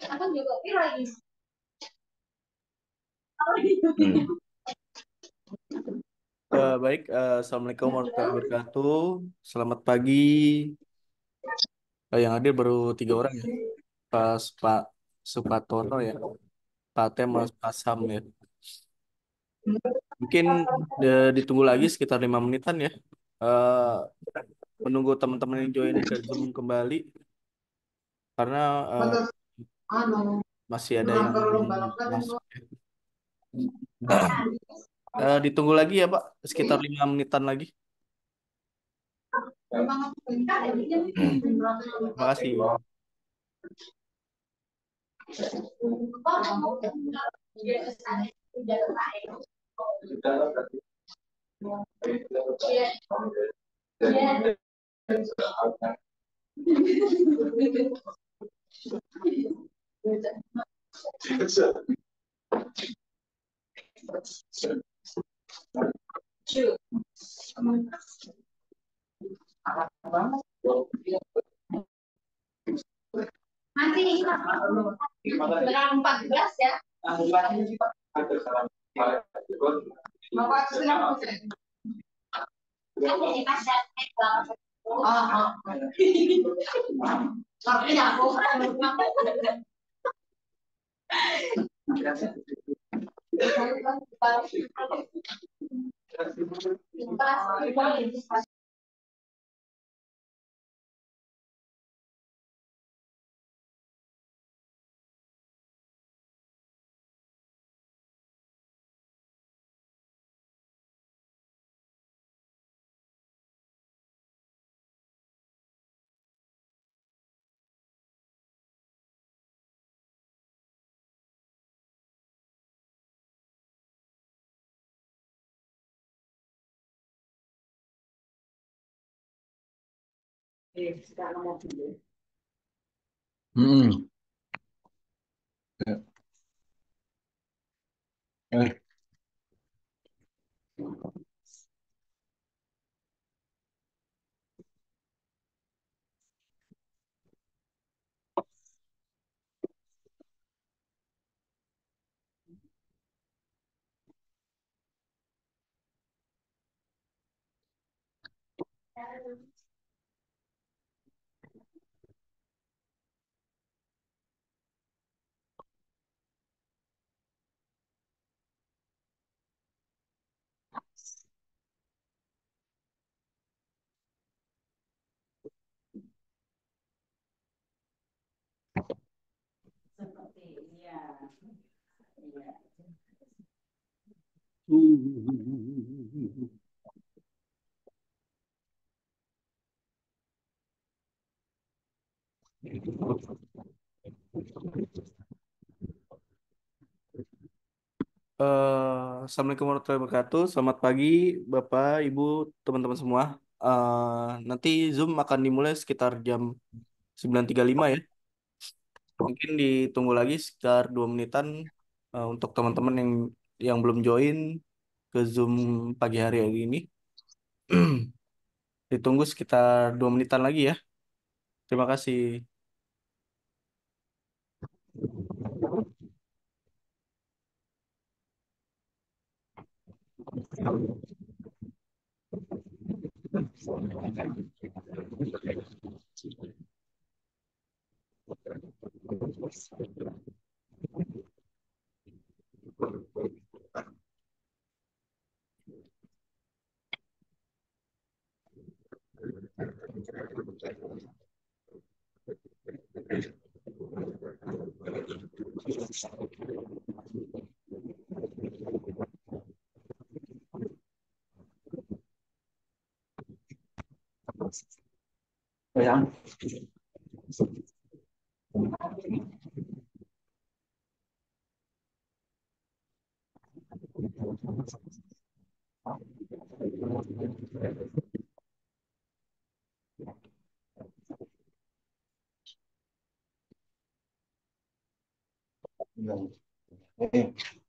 Hmm. Baik, Assalamualaikum warahmatullahi wabarakatuh. Selamat pagi. Yang hadir baru 3 orang ya. Pak Supatono ya, Pak Tem, Mas Pak Sam ya. Mungkin ditunggu lagi sekitar 5 menitan ya. Eh, Menunggu teman-teman yang join ke Zoom kembali karena masih ada yang belum masuk ya. Ditunggu lagi ya Pak, sekitar 5 menitan lagi. Terima kasih. Masih 14 ya. Hmm. Eh, Assalamualaikum warahmatullahi wabarakatuh. Selamat pagi, Bapak, Ibu, teman-teman semua. Nanti Zoom akan dimulai sekitar jam 9.35 ya. Mungkin ditunggu lagi sekitar 2 menitan untuk teman-teman yang belum join ke Zoom pagi hari ini. Ditunggu sekitar 2 menitan lagi ya. Terima kasih.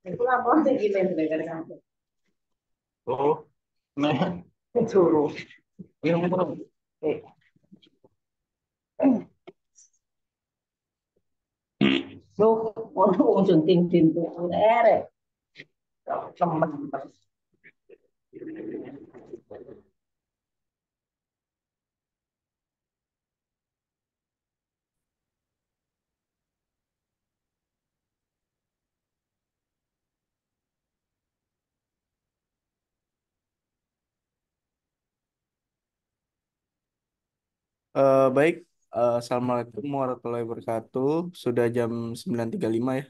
Itu lapor sih email dari kamu. Oh, nah, Suruh. yang Loh, ono wong sunting pintu. Lerek. Temen. Baik, Assalamualaikum warahmatullahi wabarakatuh. Sudah jam 9.35 ya.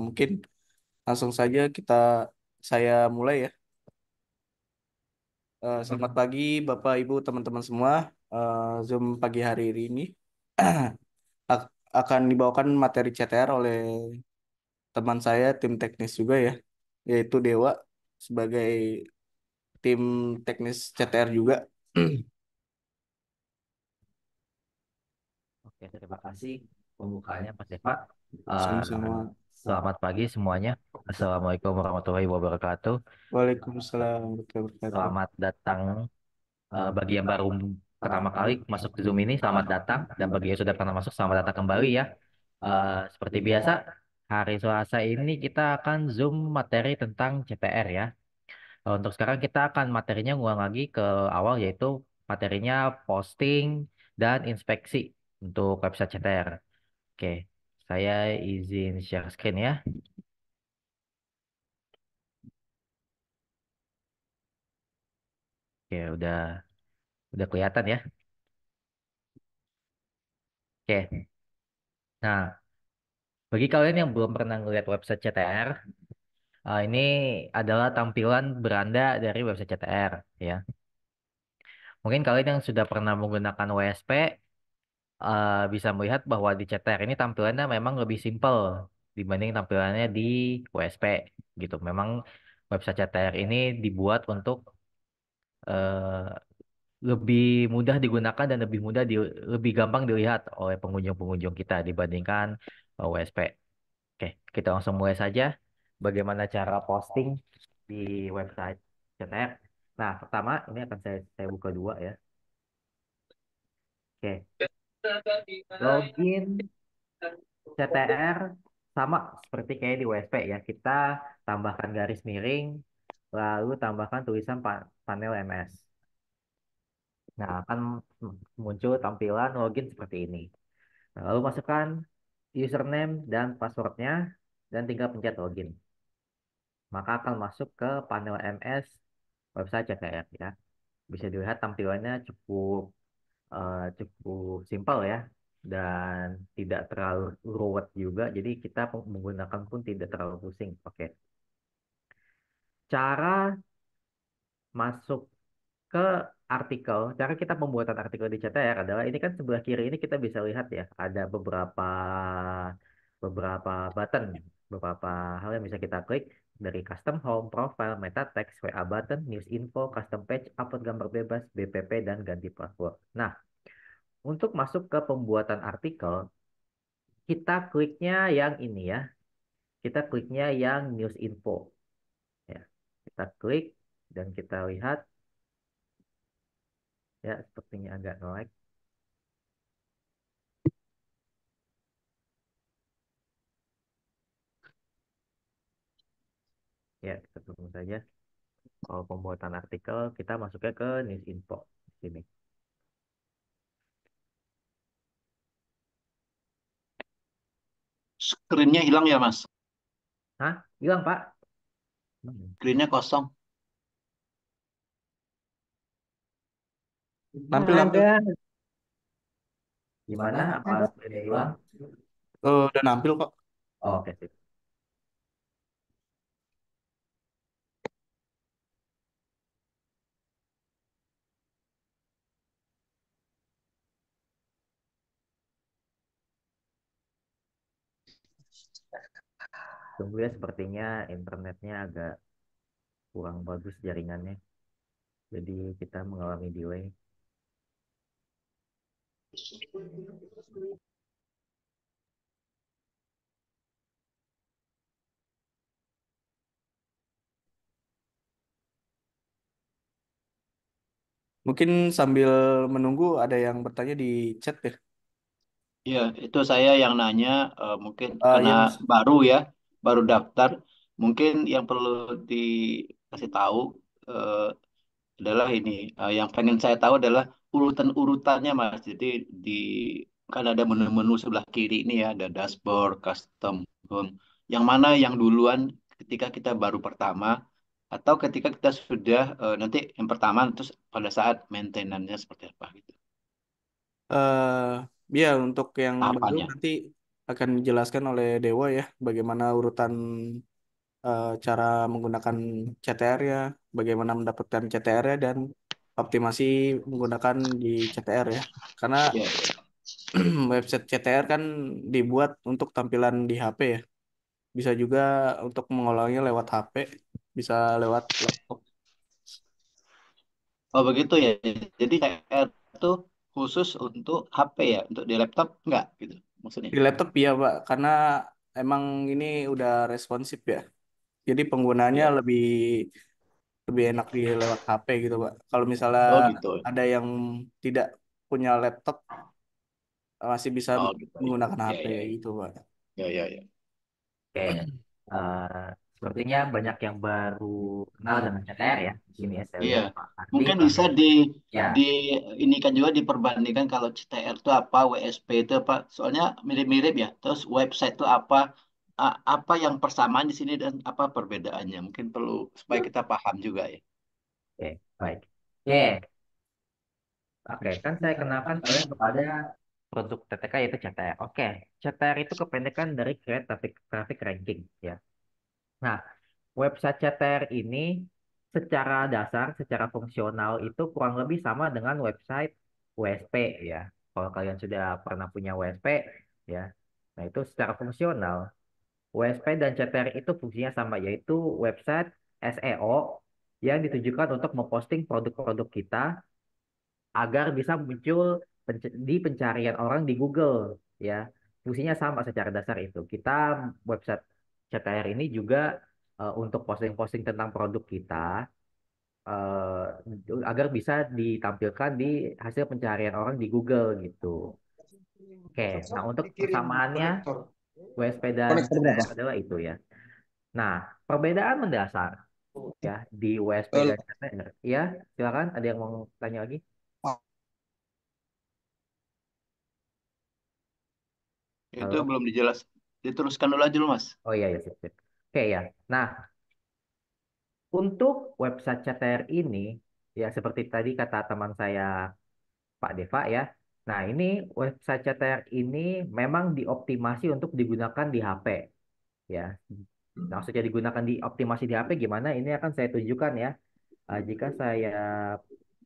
Mungkin langsung saja saya mulai ya. Selamat pagi Bapak, Ibu, teman-teman semua. Zoom pagi hari ini akan dibawakan materi CTR oleh teman saya, tim teknis juga ya, yaitu Dewa sebagai tim teknis CTR juga. Oke, terima kasih pembukaannya Mas Eva. Eh, Sama-sama. Selamat pagi semuanya. Assalamualaikum warahmatullahi wabarakatuh. Waalaikumsalam warahmatullahi wabarakatuh. Selamat datang bagi yang baru pertama kali masuk ke Zoom ini, selamat datang. Dan bagi yang sudah pernah masuk, selamat datang kembali ya. Seperti biasa, hari Selasa ini kita akan Zoom materi tentang CTR ya. Untuk sekarang kita akan materinya ngulang lagi ke awal yaitu materinya posting dan inspeksi untuk website CTR. Oke, saya izin share screen ya. Oke, udah kelihatan ya. Oke. Nah, bagi kalian yang belum pernah ngeliat website CTR, ini adalah tampilan beranda dari website CTR ya. Mungkin kalian yang sudah pernah menggunakan WSP bisa melihat bahwa di CTR ini tampilannya memang lebih simpel dibanding tampilannya di WSP gitu. Memang website CTR ini dibuat untuk lebih mudah digunakan dan lebih gampang dilihat oleh pengunjung-pengunjung kita dibandingkan WSP. Oke, kita langsung mulai saja. Bagaimana cara posting di website CTR? Nah, pertama ini akan saya buka dua ya. Oke, login CTR sama seperti kayak di WSP ya. Kita tambahkan garis miring, lalu tambahkan tulisan panel MS. Nah, akan muncul tampilan login seperti ini. Nah, lalu masukkan username dan passwordnya dan tinggal pencet login. Maka akan masuk ke panel MS website CTR ya. Bisa dilihat tampilannya cukup simpel ya dan tidak terlalu ruwet juga. Jadi kita menggunakan pun tidak terlalu pusing. Oke. Cara masuk ke artikel, cara kita pembuatan artikel di CTR adalah ini kan sebelah kiri ini kita bisa lihat ya, ada beberapa button, beberapa hal yang bisa kita klik dari custom home, profile, meta text, WA button, news info, custom page, upload gambar bebas, BPP dan ganti password. Nah, untuk masuk ke pembuatan artikel, kita kliknya yang ini ya. Kita kliknya yang news info ya. Kita klik dan kita lihat ya sepertinya agak nge-lag. Ya, kita tunggu saja. Kalau pembuatan artikel, kita masuknya ke news info di sini. Screen-nya hilang ya, Mas? Hah? Hilang, Pak? Hmm. Screen-nya kosong. Nampil, nampil. Ada. Gimana? Apa Ada. screen hilang? Udah nampil kok. Oh, oke, sip. Tunggu ya, sepertinya internetnya agak kurang bagus jaringannya. Jadi kita mengalami delay. Mungkin sambil menunggu ada yang bertanya di chat ya. Ya, itu saya yang nanya, mungkin karena Ya Mas. baru ya, baru daftar. Mungkin yang perlu dikasih tahu eh, adalah ini, yang pengen saya tahu adalah urutan-urutannya, Mas. Jadi di kan ada menu-menu sebelah kiri ini ya, ada dashboard, custom home. Yang mana yang duluan ketika kita baru pertama atau ketika kita sudah nanti yang pertama terus pada saat maintenance-nya seperti apa gitu. Ya untuk yang baru Tahapannya. nanti akan dijelaskan oleh Dewa ya, bagaimana urutan cara menggunakan CTR ya, bagaimana mendapatkan CTR ya, dan optimasi menggunakan di CTR ya. Karena Ya, ya. website CTR kan dibuat untuk tampilan di HP ya. Bisa juga untuk mengolahnya lewat HP, bisa lewat laptop. Oh begitu ya. Jadi CR itu khusus untuk HP ya, untuk di laptop enggak gitu maksudnya. Di laptop ya Pak, karena emang ini udah responsif ya. Jadi penggunanya Ya. lebih lebih enak di lewat HP gitu Pak. Kalau misalnya Oh gitu. ada yang tidak punya laptop, masih bisa Oh gitu ya. menggunakan Ya HP ya ya. gitu Pak. Ya ya ya. Oke, sepertinya banyak yang baru kenal dengan CTR ya. Di sini ya saya Iya. lihat Pak Ardi, Mungkin Pak bisa Dewa. Ya, di ini kan juga diperbandingkan kalau CTR itu apa, WSP itu apa. Soalnya mirip-mirip ya. Terus website itu apa, apa yang persamaan di sini dan apa perbedaannya. Mungkin perlu supaya kita paham juga ya. oke, baik. Oke, oke, kan saya kenalkan kalian kepada produk TTK yaitu CTR. Oke, CTR itu kependekan dari Create Traffic Ranking ya. Nah, website CTR ini secara dasar, secara fungsional itu kurang lebih sama dengan website WSP ya. Kalau kalian sudah pernah punya WSP ya. Nah, itu secara fungsional. WSP dan CTR itu fungsinya sama, yaitu website SEO yang ditujukan untuk memposting produk-produk kita agar bisa muncul di pencarian orang di Google ya. Fungsinya sama secara dasar itu. Kita website CTR ini juga untuk posting-posting tentang produk kita agar bisa ditampilkan di hasil pencarian orang di Google gitu. Oke, nah untuk persamaannya WSP dan Konektor berapa? CTR adalah itu ya. Nah, perbedaan mendasar ya di WSP dan CTR. Ya, silakan ada yang mau tanya lagi? Itu Halo? belum dijelas. Diteruskan dulu aja dulu, Mas. Oh iya, ya, sip, sip. Oke ya. Nah, untuk website CTR ini, ya seperti tadi kata teman saya Pak Deva ya. Nah, ini website CTR ini memang dioptimasi untuk digunakan di HP ya. Nah, maksudnya digunakan dioptimasi di HP gimana? Ini akan saya tunjukkan ya. Jika saya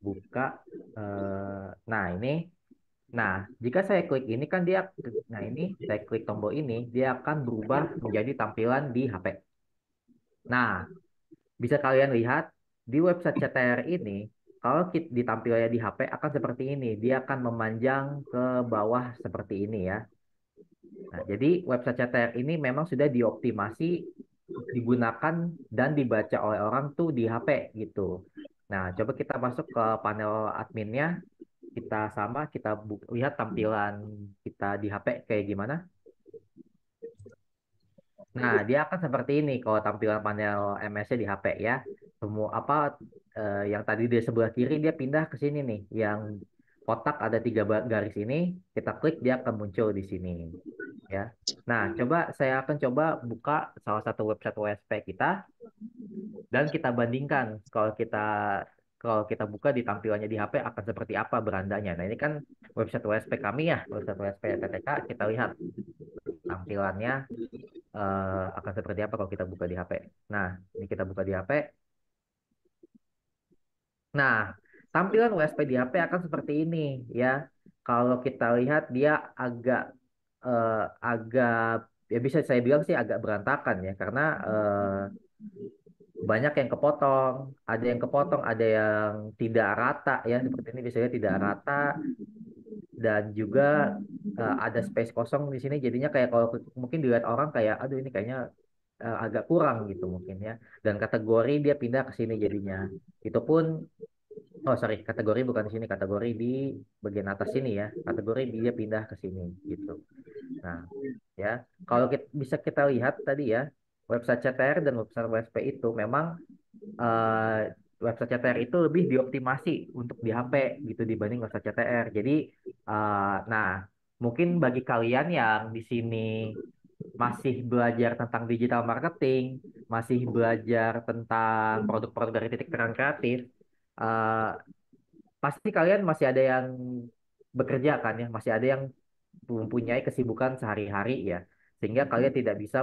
buka, nah ini, nah jika saya klik ini kan dia, nah ini saya klik tombol ini, dia akan berubah menjadi tampilan di HP. Nah, bisa kalian lihat di website CTR ini, kalau kita ditampilnya di HP akan seperti ini. Dia akan memanjang ke bawah seperti ini ya. Nah, jadi website CTR ini memang sudah dioptimasi digunakan dan dibaca oleh orang tuh di HP gitu. Nah, coba kita masuk ke panel adminnya, kita lihat tampilan kita di HP kayak gimana. Nah, dia akan seperti ini kalau tampilan panel MS-nya di HP ya. Semua apa yang tadi di sebelah kiri dia pindah ke sini nih. Yang kotak ada tiga garis ini, kita klik dia akan muncul di sini ya. Nah, saya akan coba buka salah satu website WSP kita dan kita bandingkan kalau kita buka di tampilannya di HP akan seperti apa berandanya. Nah, ini kan website WSP kami ya, website WSP TTK, kita lihat tampilannya akan seperti apa kalau kita buka di HP. Nah, ini kita buka di HP. Nah, tampilan WSP di HP akan seperti ini ya. Kalau kita lihat dia agak eh, agak ya bisa saya bilang sih agak berantakan ya karena banyak yang kepotong, ada yang tidak rata ya seperti ini biasanya tidak rata dan juga ada space kosong di sini jadinya kayak kalau mungkin dilihat orang kayak aduh ini kayaknya agak kurang gitu mungkin ya dan kategori dia pindah ke sini jadinya itu pun Oh, sorry, kategori bukan di sini, kategori di bagian atas sini ya. Kategori dia pindah ke sini gitu. Nah, ya, kalau kita, bisa kita lihat tadi ya, website CTR dan website WSP itu memang website CTR itu lebih dioptimasi untuk di HP gitu dibanding website CTR. Jadi, nah, mungkin bagi kalian yang di sini masih belajar tentang digital marketing, masih belajar tentang produk-produk dari titik terang kreatif, eh, pasti kalian masih ada yang bekerja kan ya, masih ada yang mempunyai kesibukan sehari-hari ya, sehingga kalian tidak bisa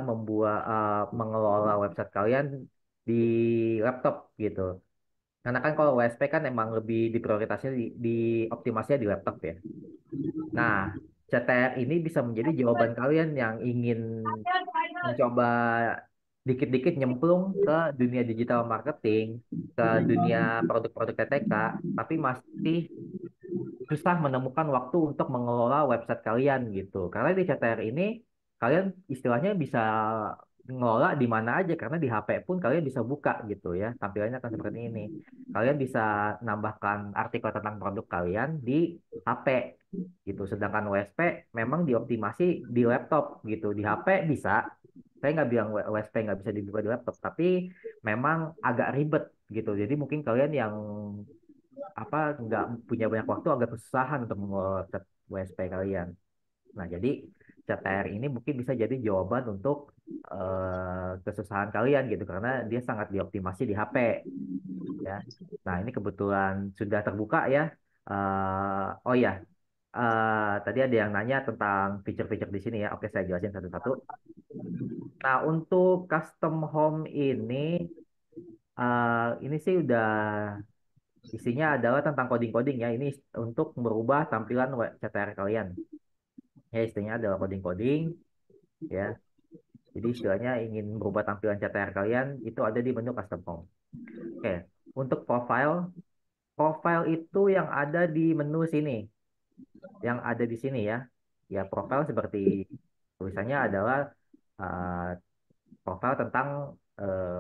mengelola website kalian di laptop gitu. Karena kan kalau WSP kan emang lebih diprioritasnya di optimasinya di laptop ya. Nah, CTR ini bisa menjadi jawaban kalian yang ingin mencoba dikit-dikit nyemplung ke dunia digital marketing, ke dunia produk-produk TTK, tapi masih susah menemukan waktu untuk mengelola website kalian gitu. Karena di CTR ini kalian istilahnya bisa ngelola di mana aja karena di HP pun kalian bisa buka gitu ya. Tampilannya akan seperti ini. Kalian bisa nambahkan artikel tentang produk kalian di HP gitu. Sedangkan WSP memang dioptimasi di laptop gitu. Di HP bisa. Saya nggak bilang WSP nggak bisa dibuka di laptop, tapi memang agak ribet gitu. Jadi mungkin kalian yang apa nggak punya banyak waktu agak kesusahan untuk mengelola chat WSP kalian. Nah, jadi CTR ini mungkin bisa jadi jawaban untuk kesusahan kalian gitu karena dia sangat dioptimasi di HP ya. Nah, ini kebetulan sudah terbuka ya. Oh ya, tadi ada yang nanya tentang fitur-fitur di sini ya. Oke, saya jelasin satu-satu. Nah, untuk custom home ini sih udah isinya adalah tentang coding-coding ya. Ini untuk merubah tampilan CTR kalian. Ya, istilahnya adalah coding-coding ya. Jadi istilahnya ingin merubah tampilan CTR kalian itu ada di menu custom home. Oke, untuk profile itu yang ada di menu sini, yang ada di sini ya. Ya, profile seperti tulisannya adalah uh, profile tentang uh,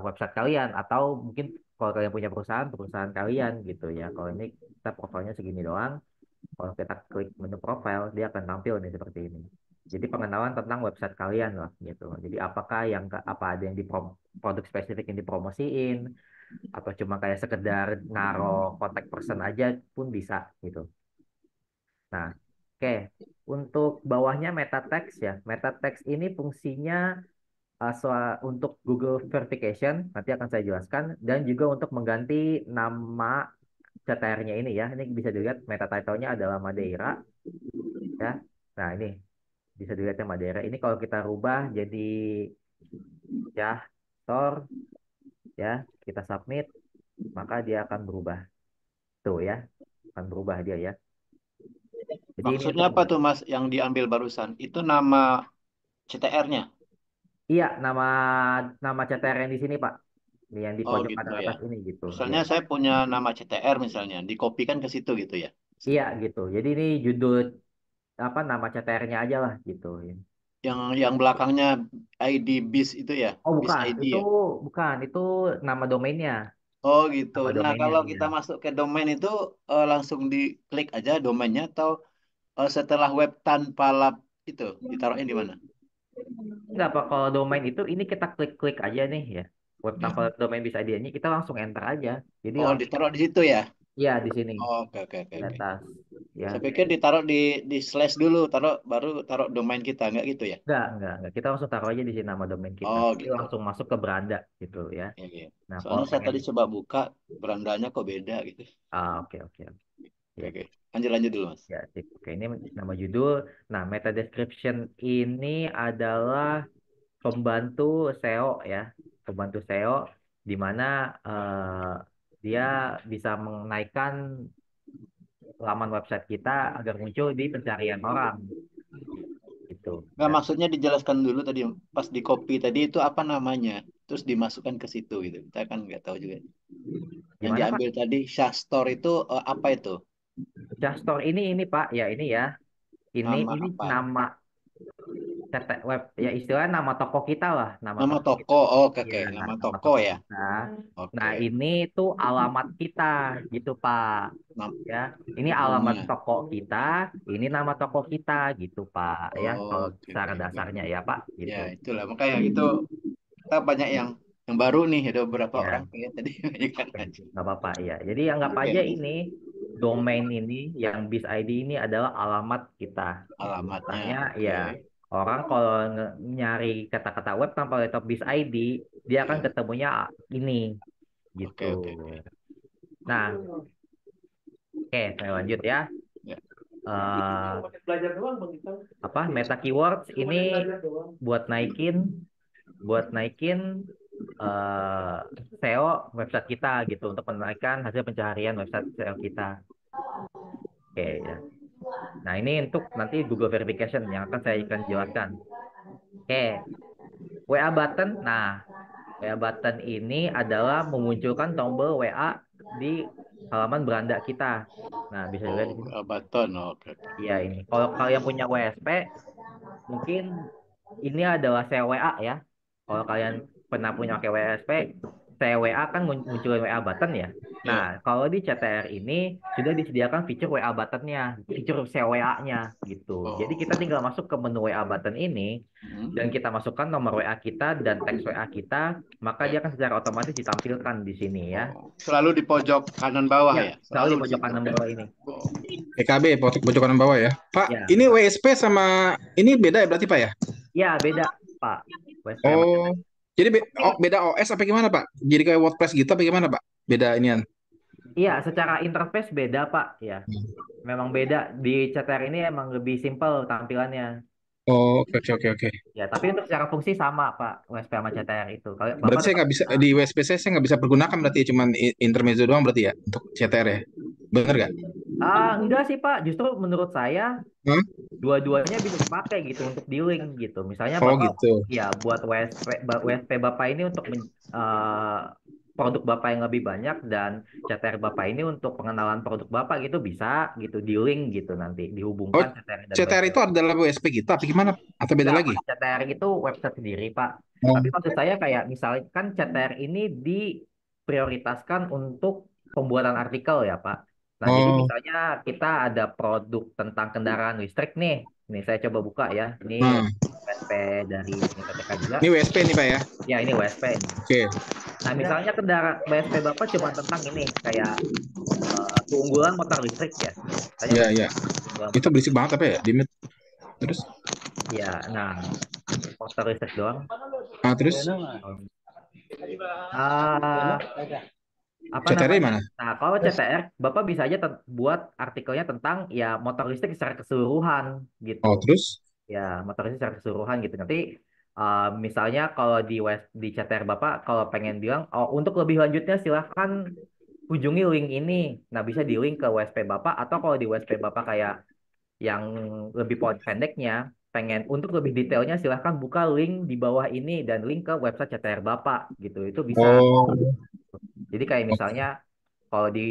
website kalian atau mungkin kalau kalian punya perusahaan kalian gitu ya. Kalau ini kita profilnya segini doang. Kalau kita klik menu profile, dia akan tampil nih seperti ini. Jadi pengenalan tentang website kalian lah gitu. Jadi apakah apa ada yang produk spesifik yang dipromosiin atau cuma kayak sekedar naro kontak person aja pun bisa gitu. Nah, oke. Untuk bawahnya meta text ya. Meta text ini fungsinya untuk Google Verification nanti akan saya jelaskan dan juga untuk mengganti nama CTR-nya ini ya. Ini bisa dilihat meta title-nya adalah Madeira ya. Nah, ini bisa dilihatnya Madeira. Ini kalau kita rubah jadi ya store ya, kita submit, maka dia akan berubah. Tuh ya, akan berubah dia ya. Jadi ini Maksudnya untuk apa tuh Mas yang diambil barusan? Itu nama CTR-nya. iya nama nama CTR yang di sini Pak. Ini yang di Oh pojok gitu kanan ya. atas ini gitu. Ya. Misalnya saya punya nama CTR misalnya, dikopikan ke situ gitu ya. Iya gitu. Jadi ini judul apa nama CTR-nya aja lah gitu. Ya. Yang belakangnya ID BIS itu ya, Oh BIS bukan, ID itu ya. bukan, itu nama domainnya, Oh gitu. nama Nah domainnya kalau iya. kita masuk ke domain itu langsung diklik aja domainnya atau setelah web tanpa lab itu ditaruhnya di mana? Enggak apa kalau domain itu ini kita klik-klik aja nih ya. Web Ya. tanpa domain bisa dia-nya kita langsung enter aja. Jadi Oh langsung ditaruh di situ ya. ya di sini Oh, oke oke oke di oke. atas ya. Saya pikir ditaruh di slash dulu, baru taruh domain kita, nggak gitu ya? Enggak. Kita langsung taruh aja di sini nama domain kita. Oh Jadi gitu. langsung masuk ke beranda gitu ya. Ya, ya. Nah, kalau Soalnya saya pengen tadi coba buka berandanya kok beda gitu. oke. Oke, Ya. oke. Lanjut lanjut dulu mas. Ya, sip. Oke, ini nama judul. Nah, meta description ini adalah pembantu SEO ya, pembantu SEO di mana dia bisa menaikkan laman website kita agar muncul di pencarian orang gitu Nggak ya. maksudnya dijelaskan dulu tadi pas di copy tadi itu apa namanya, terus dimasukkan ke situ gitu. Kita kan nggak tahu juga. Yang Gimana Pak? diambil tadi Shastor itu apa itu? Jastor ini Pak ya ini ya. Ini Nama ini apa? nama web ya istilahnya nama toko kita lah, nama Nama toko kita. toko, oh, oke, Ya, oke. Nama nama toko toko ya. kita. Oke. Nah, ini tuh alamat kita gitu, Pak. Nam- Ya, ini alamat Namanya. toko kita, ini nama toko kita gitu, Pak. Ya, Oh, kalau oke, secara oke, oke. dasarnya ya, Pak, Ya, gitu. itulah. Makanya gitu kita banyak yang baru nih. Ada beberapa orang Ya, kayak tadi kan aja. nggak apa-apa ya. Jadi anggap Oke. aja ini domain ini yang BIS ID ini adalah alamat kita. Alamatnya, Tanya oke. ya, orang kalau nyari kata-kata web tanpa laptop BIS ID, dia akan Ya, ketemunya ini gitu. oke, oke, oke. Nah, oke, saya lanjut ya. Ya, Eh, apa meta keywords ini buat naikin eh, SEO website kita gitu untuk menaikkan hasil pencaharian website SEO kita. Oke ya. Nah, ini untuk nanti Google Verification yang akan saya akan jelaskan. Oke, WA button. Nah, WA button ini adalah memunculkan tombol WA di halaman beranda kita. Nah, bisa dilihat oh, di sini. Baton, oke, oke. Iya, ini. Kalau kalian punya WSP, mungkin ini adalah CWA ya. Kalau kalian pernah punya pakai WSP, CWA kan munculin WA button ya. Nah, Ya, kalau di CTR ini sudah disediakan fitur WA buttonnya, fitur CWA-nya gitu. Jadi kita oh, tinggal masuk ke menu WA button ini hmm, dan kita masukkan nomor WA kita dan teks WA kita, maka ya, dia akan secara otomatis ditampilkan di sini ya. oh. Selalu di pojok kanan bawah Ya, ya, selalu selalu di di pojok situ. kanan bawah ini. Oh, PKB pojok kanan bawah ya. Pak, Ya, ini Pak. WSP sama ini beda ya berarti Pak ya? Ya, beda, Pak. WSP sama Oh, CTR. jadi beda OS apa gimana Pak? Jadi kayak WordPress gitu apa gimana Pak? Beda inian. Iya, secara interface beda, Pak. Ya, memang beda. Di CTR ini emang lebih simpel tampilannya. Oh, oke oke oke oke. Ya, tapi untuk secara fungsi sama, Pak. WSP sama CTR itu. Kalau Bapak Berarti saya tetap nggak bisa bisa. di WSP saya nggak bisa pergunakan berarti ya, cuman intermezzo doang berarti ya untuk CTR ya. Bener nggak? Enggak sih, Pak. Justru menurut saya Hah? dua-duanya bisa dipakai gitu untuk di-link gitu. Misalnya Oh Bapak gitu. ya buat WSP Bapak ini untuk produk Bapak yang lebih banyak dan CTR Bapak ini untuk pengenalan produk Bapak gitu bisa gitu di-link gitu nanti Oh, dihubungkan CTR dan CTR WSP. itu adalah WSP kita apa gimana? Atau beda Enggak, lagi? Pak. CTR itu website sendiri, Pak. Oh, Tapi maksud saya kayak misalnya kan CTR ini diprioritaskan untuk pembuatan artikel ya, Pak. Nah, jadi oh, misalnya kita ada produk tentang kendaraan listrik nih. Nih, saya coba buka ya. Ini nah, WSP dari PTK juga. ini WSP nih Pak ya. Ya, ini WSP ini. Oke. Nah, misalnya kendaraan WSP Bapak cuma tentang ini, kayak keunggulan motor listrik ya. Tanya Ya ya. keunggulan Itu motor berisik listrik. banget apa ya? Di mute. Terus, Ya, nah, motor listrik doang. terus Ah, apa CTR di namanya? mana? Nah, kalau CTR, Bapak bisa aja buat artikelnya tentang ya motor listrik secara keseluruhan gitu. Oh, terus? Ya, motor listrik secara keseluruhan gitu. Nanti misalnya kalau di CTR Bapak kalau pengen bilang, oh untuk lebih lanjutnya silahkan kunjungi link ini. Nah, bisa di link ke WSP Bapak atau kalau di WSP Bapak kayak yang lebih pendeknya, pengen untuk lebih detailnya silahkan buka link di bawah ini dan link ke website CTR Bapak gitu. Itu bisa. Oh, Jadi kayak oke. misalnya kalau di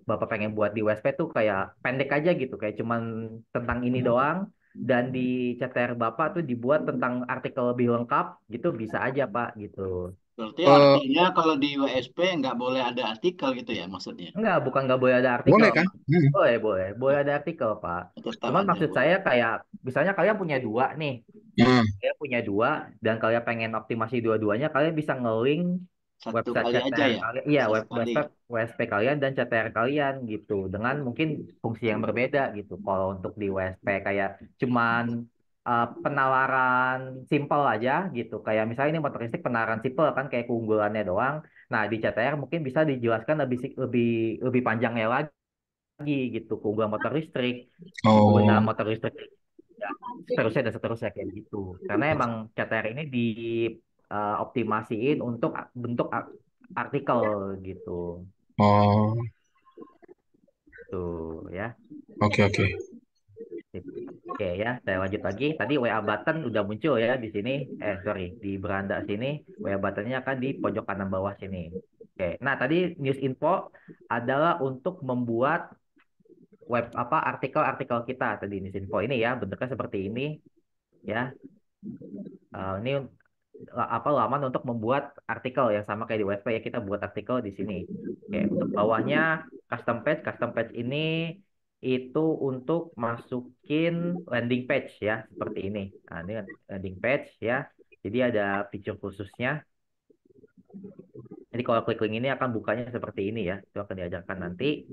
Bapak pengen buat di WSP tuh kayak pendek aja gitu, kayak cuman tentang ini doang. Dan di CTR Bapak tuh dibuat tentang artikel lebih lengkap gitu bisa aja Pak gitu. berarti Eh, artinya kalau di WSP nggak boleh ada artikel gitu ya maksudnya? Enggak, bukan nggak boleh ada artikel, boleh kan? Pak. Boleh, boleh, boleh ada artikel, Pak. Tetap Cuman ada maksud boleh. saya kayak misalnya kalian punya dua nih, Nah, kalian punya dua dan kalian pengen optimasi dua-duanya, kalian bisa nge-link Satu website kali aja CTR ya, kalian, iya bisa sekali. website WSP kalian dan CTR kalian gitu, dengan mungkin fungsi yang berbeda gitu. Kalau untuk di WSP kayak cuman penawaran simple aja gitu, kayak misalnya ini motor listrik penawaran simple kan kayak keunggulannya doang. Nah di CTR mungkin bisa dijelaskan lebih lebih panjangnya lagi gitu, keunggulan motor listrik, oh, penggunaan motor listrik ya, seterusnya dan seterusnya kayak gitu. Karena emang CTR ini optimasiin untuk bentuk artikel gitu. oh, Tuh ya. oke oke. Sip. Oke ya, saya lanjut lagi. Tadi WA button udah muncul ya di sini. Sorry, di beranda sini WA buttonnya kan di pojok kanan bawah sini. Oke. Nah, tadi news info adalah untuk membuat web apa artikel-artikel kita tadi news info ini ya, bentuknya seperti ini ya. Ini apa laman untuk membuat artikel yang sama kayak di WSP ya, kita buat artikel di sini. Oke, untuk bawahnya custom page ini itu untuk masukin landing page ya seperti ini. Nah, ini landing page ya. Jadi ada fitur khususnya. Jadi kalau klik link ini akan bukanya seperti ini ya. Itu akan diajarkan nanti.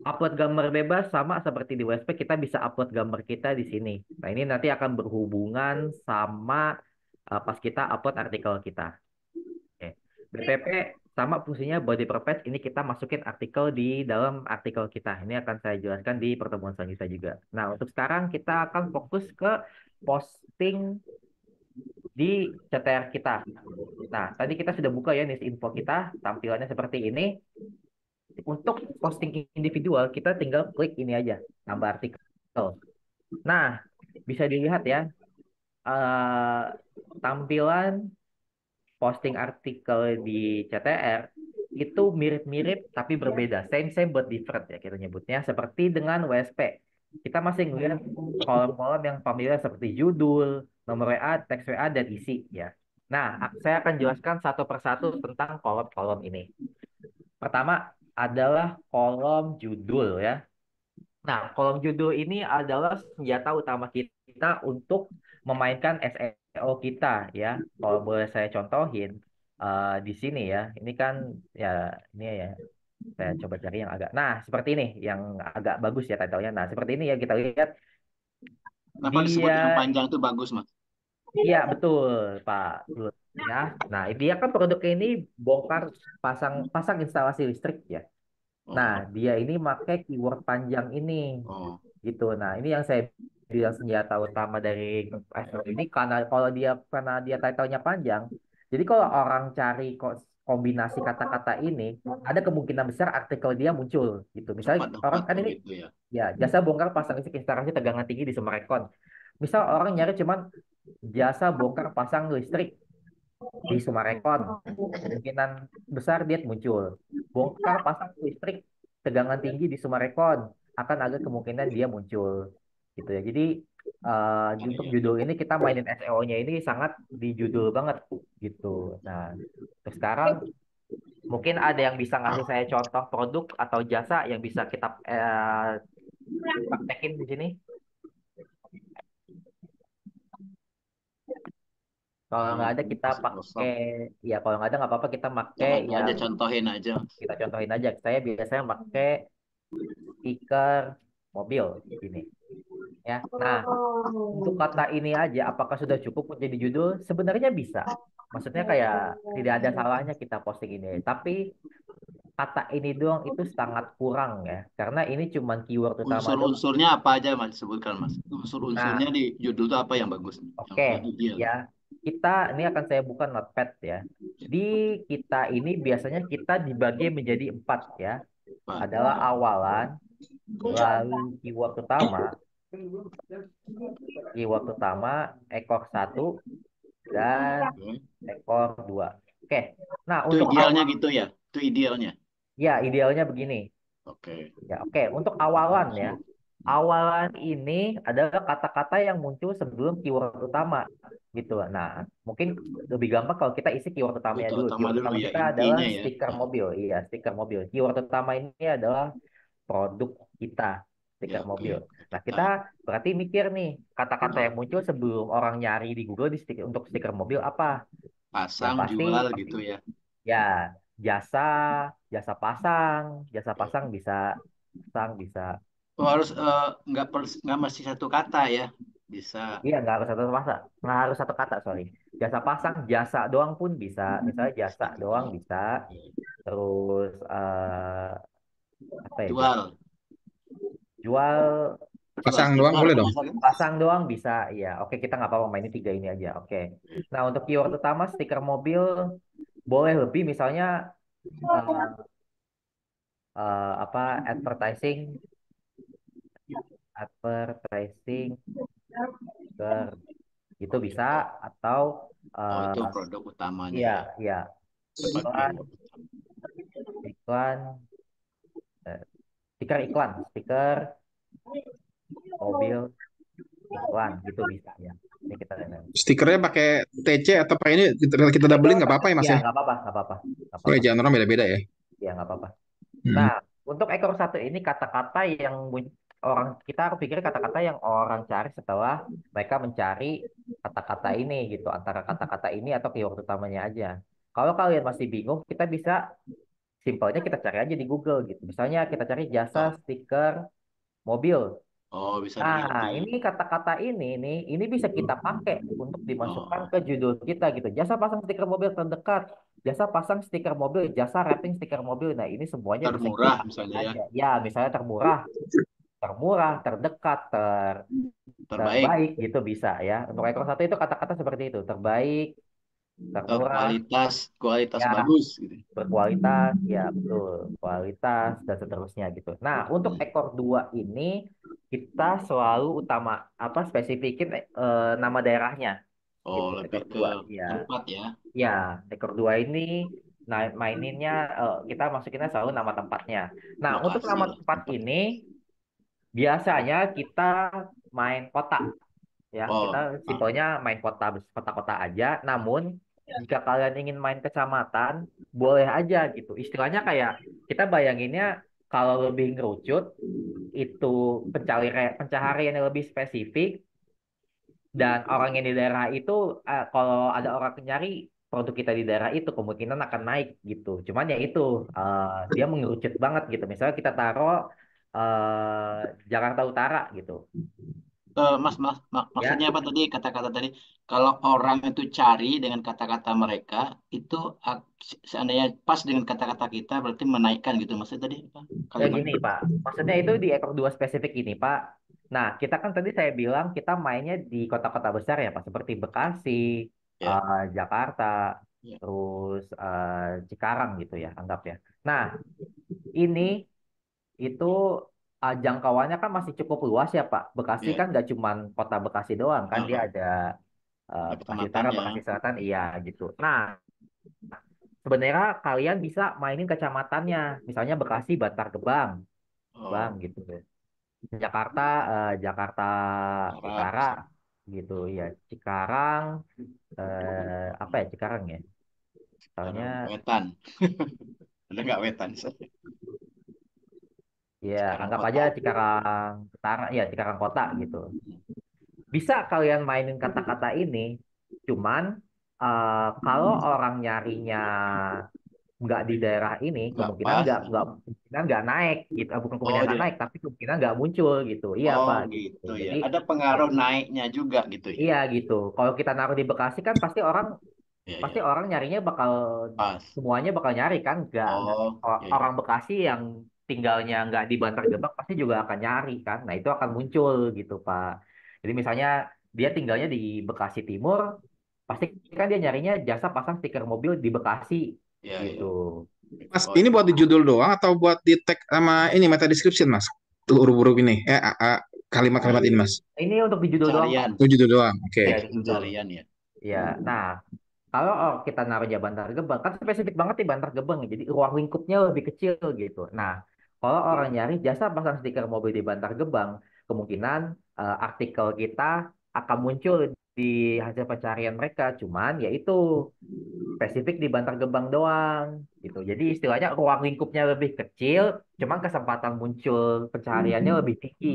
Upload gambar bebas sama seperti di WSP, kita bisa upload gambar kita di sini. Nah, ini nanti akan berhubungan sama pas kita upload artikel kita. Oke. BPP sama fungsinya body per page, ini kita masukin artikel di dalam artikel kita. Ini akan saya jelaskan di pertemuan selanjutnya juga. Nah, untuk sekarang kita akan fokus ke posting di CTR kita. Nah, tadi kita sudah buka ya nih info kita, tampilannya seperti ini. Untuk posting individual, kita tinggal klik ini aja, tambah artikel. Nah, bisa dilihat ya, eh, tampilan posting artikel di CTR itu mirip-mirip tapi berbeda. Same-same but different ya kita nyebutnya. Seperti dengan WSP. Kita masih ngelihat kolom-kolom yang familiar seperti judul, nomor WA, teks WA, dan isi ya. Nah, saya akan jelaskan satu persatu tentang kolom-kolom ini. Pertama adalah kolom judul ya. Nah, kolom judul ini adalah senjata utama kita untuk memainkan SEO kita ya. Kalau boleh saya contohin di sini ya. Ini kan ya ini ya saya coba cari yang agak. Nah, seperti ini yang agak bagus ya title-nya. Nah, seperti ini ya kita lihat Kenapa disebut yang dia. panjang itu bagus, Mas? Iya, betul, Pak Lut. Ya. Nah, dia kan produknya ini bongkar pasang pasang instalasi listrik ya. Nah, Oh, dia ini pakai keyword panjang ini. oh, Gitu. Nah, ini yang saya bilang senjata utama dari SEO ini karena dia title-nya panjang. Jadi kalau orang cari kombinasi kata-kata ini, ada kemungkinan besar artikel dia muncul gitu. Misalnya cepat orang dapat kan ini begitu ya. ya jasa bongkar pasang listrik instalasi tegangan tinggi di Summarecon. Misal orang nyari cuman jasa bongkar pasang listrik di Summarecon, kemungkinan besar dia muncul. Bongkar pasang listrik tegangan tinggi di Summarecon, akan ada kemungkinan dia muncul. Gitu ya. Jadi Oh, untuk iya. judul ini kita mainin SEO-nya ini sangat di judul banget gitu. Nah, terus sekarang mungkin ada yang bisa ngasih saya contoh produk atau jasa yang bisa kita praktekin di sini. Kalau nggak ada kita Masih pakai, kosong. ya kalau nggak ada nggak apa-apa kita pakai Yang ada aja yang contohin aja. kita contohin aja. Saya biasanya pakai stiker mobil ini ya. Nah, untuk kata ini aja apakah sudah cukup menjadi judul? Sebenarnya bisa. Maksudnya kayak tidak ada salahnya kita posting ini. Tapi kata ini doang itu sangat kurang ya. Karena ini cuman keyword utama doang. Unsur-unsurnya apa aja, Mas? Sebutkan, Mas. Unsur-unsurnya Nah, di judul itu apa yang bagus? oke Yang ideal. ya. Kita ini akan saya buka notepad ya. Di kita ini biasanya kita dibagi menjadi 4 ya. Pak. Adalah awalan, lalu keyword utama, ekor satu, dan Oke. ekor dua. Oke. Nah, Itu untuk idealnya awal, gitu ya. Itu idealnya. ya idealnya begini. Oke. Ya, oke. Untuk awalan ya. Awalan ini adalah kata-kata yang muncul sebelum keyword utama gitu. Nah, mungkin lebih gampang kalau kita isi keyword utamanya Itu dulu. utama Keyword dulu utama ya, kita adalah intinya ya. stiker Ah, mobil. Iya, stiker mobil. Keyword utama ini adalah produk kita, ya, stiker oke. mobil. Nah, Kita kita berarti mikir nih, kata-kata yang muncul sebelum orang nyari di Google untuk stiker mobil apa? Yang pasang, pasti, jual pasti gitu ya. ya jasa, jasa pasang, jasa Oke. pasang bisa, pasang bisa. Oh, harus nggak mesti satu kata ya. Bisa. Iya, nggak harus satu kata, nggak harus satu kata, sorry. Jasa pasang, jasa doang pun bisa. Misalnya jasa Bisa. doang bisa. Terus apa ya? Jual. Jual Jual Pasang doang stiker boleh dong. bisa kan? pasang doang bisa. Iya, oke kita nggak apa-apa mainin tiga ini aja. Oke. Nah untuk keyword utama stiker mobil boleh lebih, misalnya eh, apa advertising stiker itu bisa, atau Oh, eh itu produk utamanya iya ya. iya Sebagai iklan iklan eh, stiker mobil iklan gitu bisa ya. Ini kita Stikernya pakai TC atau pakai ini kita doublein nggak apa-apa ya Mas ya ya? nggak apa-apa, nggak apa-apa, nggak Oh ya, apa-apa. jangan orang beda-beda ya. Ya nggak apa-apa. Hmm. Nah, untuk ekor satu ini kata-kata yang orang kita pikir kata-kata yang orang cari setelah mereka mencari kata-kata ini gitu, antara kata-kata ini atau keyword utamanya aja. Kalau kalian masih bingung, kita bisa simpelnya kita cari aja di Google gitu. Misalnya kita cari jasa Oh, stiker mobil. oh bisa dari itu. Nah, ini kata-kata ini nih, ini bisa kita pakai untuk dimasukkan Oh, ke judul kita gitu. Jasa pasang stiker mobil terdekat, jasa pasang stiker mobil, jasa wrapping stiker mobil. Nah, ini semuanya bisa kita termurah pakai misalnya ya, aja. Ya, misalnya termurah, termurah, terdekat, terbaik terbaik gitu bisa ya. Untuk ekor satu itu kata-kata seperti itu, terbaik, atau termurah, kualitas ya, bagus gitu. berkualitas, ya betul, kualitas dan seterusnya gitu. Nah, untuk Hmm. ekor dua ini kita selalu spesifikin nama daerahnya Oh, gitu. lebih Ekor ke dua, ya, tempat ya. ya, ekor dua ini nah maininnya kita masukinnya selalu nama tempatnya. Nah, untuk Lokasi nama lah tempat tempat. ini biasanya kita main kota ya, kita Oh, simpelnya main kota-kota aja. Namun jika kalian ingin main kecamatan, boleh aja gitu. Istilahnya kayak kita bayanginnya kalau lebih ngerucut itu pencaharian yang lebih spesifik dan orang yang di daerah itu kalau ada orang nyari produk kita di daerah itu kemungkinan akan naik gitu. Cuman ya itu eh, dia mengerucut banget gitu. Misalnya kita taruh Jakarta Utara gitu. Maksudnya Ya, apa tadi kata-kata tadi? Kalau orang itu cari dengan kata-kata mereka, itu seandainya pas dengan kata-kata kita, berarti menaikkan gitu. Maksudnya tadi apa? ya Kalimat. gini, Pak. Maksudnya itu di ekor dua spesifik ini, Pak. Nah, kita kan tadi saya bilang kita mainnya di kota-kota besar ya, Pak. Seperti Bekasi, Ya, Jakarta, ya, terus Cikarang gitu ya, anggap ya. Nah, ini itu jangkauannya kan masih cukup luas ya, Pak. Bekasi ya. kan nggak cuman kota Bekasi doang kan, dia Heeh. ada Ada Bekasi Utara, kecamatannya. Bekasi Selatan, iya gitu. Nah, sebenarnya kalian bisa mainin kecamatannya. Misalnya Bekasi, Bantar Gebang, Bang Oh, gitu. Jakarta Jakarta Barat, Utara misalnya. gitu ya. Cikarang apa ya Cikarang ya, Sekarang soalnya Wetan. Ada nggak Wetan? ya Sekarang anggap kota. aja Cikarang Utara ya, Cikarang Kota gitu. Bisa kalian mainin kata-kata ini, cuman kalau orang nyarinya nggak di daerah ini Nggak kemungkinan pas. nggak naik gitu. Bukan Oh, kemungkinan nggak naik tapi kemungkinan nggak muncul gitu, iya oh Pak gitu. gitu ya. Jadi Ada pengaruh naiknya juga gitu ya. iya gitu. Kalau kita naruh di Bekasi kan Ya, pasti ya. orang nyarinya bakal Pas. semuanya bakal nyari kan, nggak Oh, ya, ya. orang Bekasi yang tinggalnya nggak di Bantar Gebang pasti juga akan nyari kan. Nah itu akan muncul gitu Pak. Jadi misalnya dia tinggalnya di Bekasi Timur, pasti kan dia nyarinya jasa pasang stiker mobil di Bekasi Ya, gitu. ya. Mas, Oh, ini ya. buat di judul doang atau buat di tag sama ini meta description, Mas? Tuh huruf-huruf ini, kalimat-kalimat ini, Mas. Ini untuk di judul doang Pak. Pencarian. Oh, judul doang. Oke. Ya Teks di judul. pencarian ya. Ya. Nah, kalau kita naruhnya Bantar Gebang, kan spesifik banget di Bantar Gebang ya. Jadi ruang lingkupnya lebih kecil gitu. Nah, kalau orang nyari jasa pasang stiker mobil di Bantar Gebang, kemungkinan artikel kita akan muncul di hasil pencarian mereka. Cuman ya itu spesifik di Bantar Gebang doang gitu. Jadi istilahnya ruang lingkupnya lebih kecil, cuman kesempatan muncul pencahariannya lebih tinggi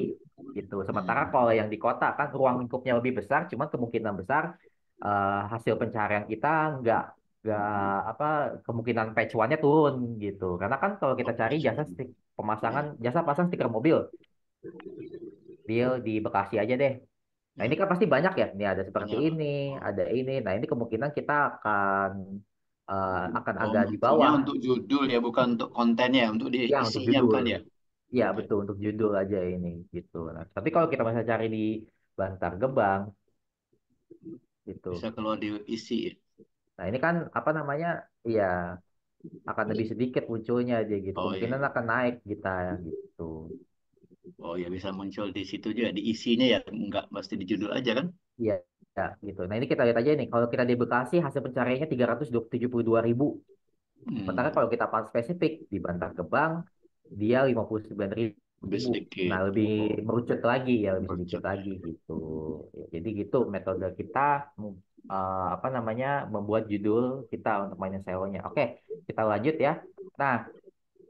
gitu. Sementara Hmm. kalau yang di kota kan ruang lingkupnya lebih besar, cuman kemungkinan besar hasil pencaharian kita nggak nggak apa kemungkinan page one-nya turun gitu. Karena kan kalau kita Oh, cari page one. pemasangan Ya, jasa pasang stiker mobil, di Bekasi aja deh. Nah, ini ya. kan pasti banyak ya. Ini ada seperti Banyak lah. ini, Oh. ada ini. Nah, ini kemungkinan kita akan Oh, agak di maksudnya bawah. untuk judul ya, bukan untuk kontennya, untuk Ya, untuk diisinya judul. bukan ya? Ya, Oke. betul untuk judul aja ini gitu. Nah, tapi kalau kita masih cari di Bantar Gebang gitu. Bisa keluar diisi ya. Nah, ini kan apa namanya? Iya, akan lebih sedikit munculnya aja gitu. Oh iya, Kemungkinan iya. akan naik kita gitu. Oh ya, bisa muncul di situ juga di isinya ya, nggak pasti di judul aja kan? Iya, ya, gitu. Nah, ini kita lihat aja nih. Kalau kita di Bekasi hasil pencariannya 372.000. Sementara Hmm, kalau kita pas spesifik di Bantar Gebang, dia 59.000. lebih sedikit. Nah, lebih Oh, merucut lagi ya, lebih sedikit mercut ya. lagi gitu. Jadi gitu metode kita apa namanya membuat judul kita untuk mainnya SEO-nya. Oke, kita lanjut ya. Nah,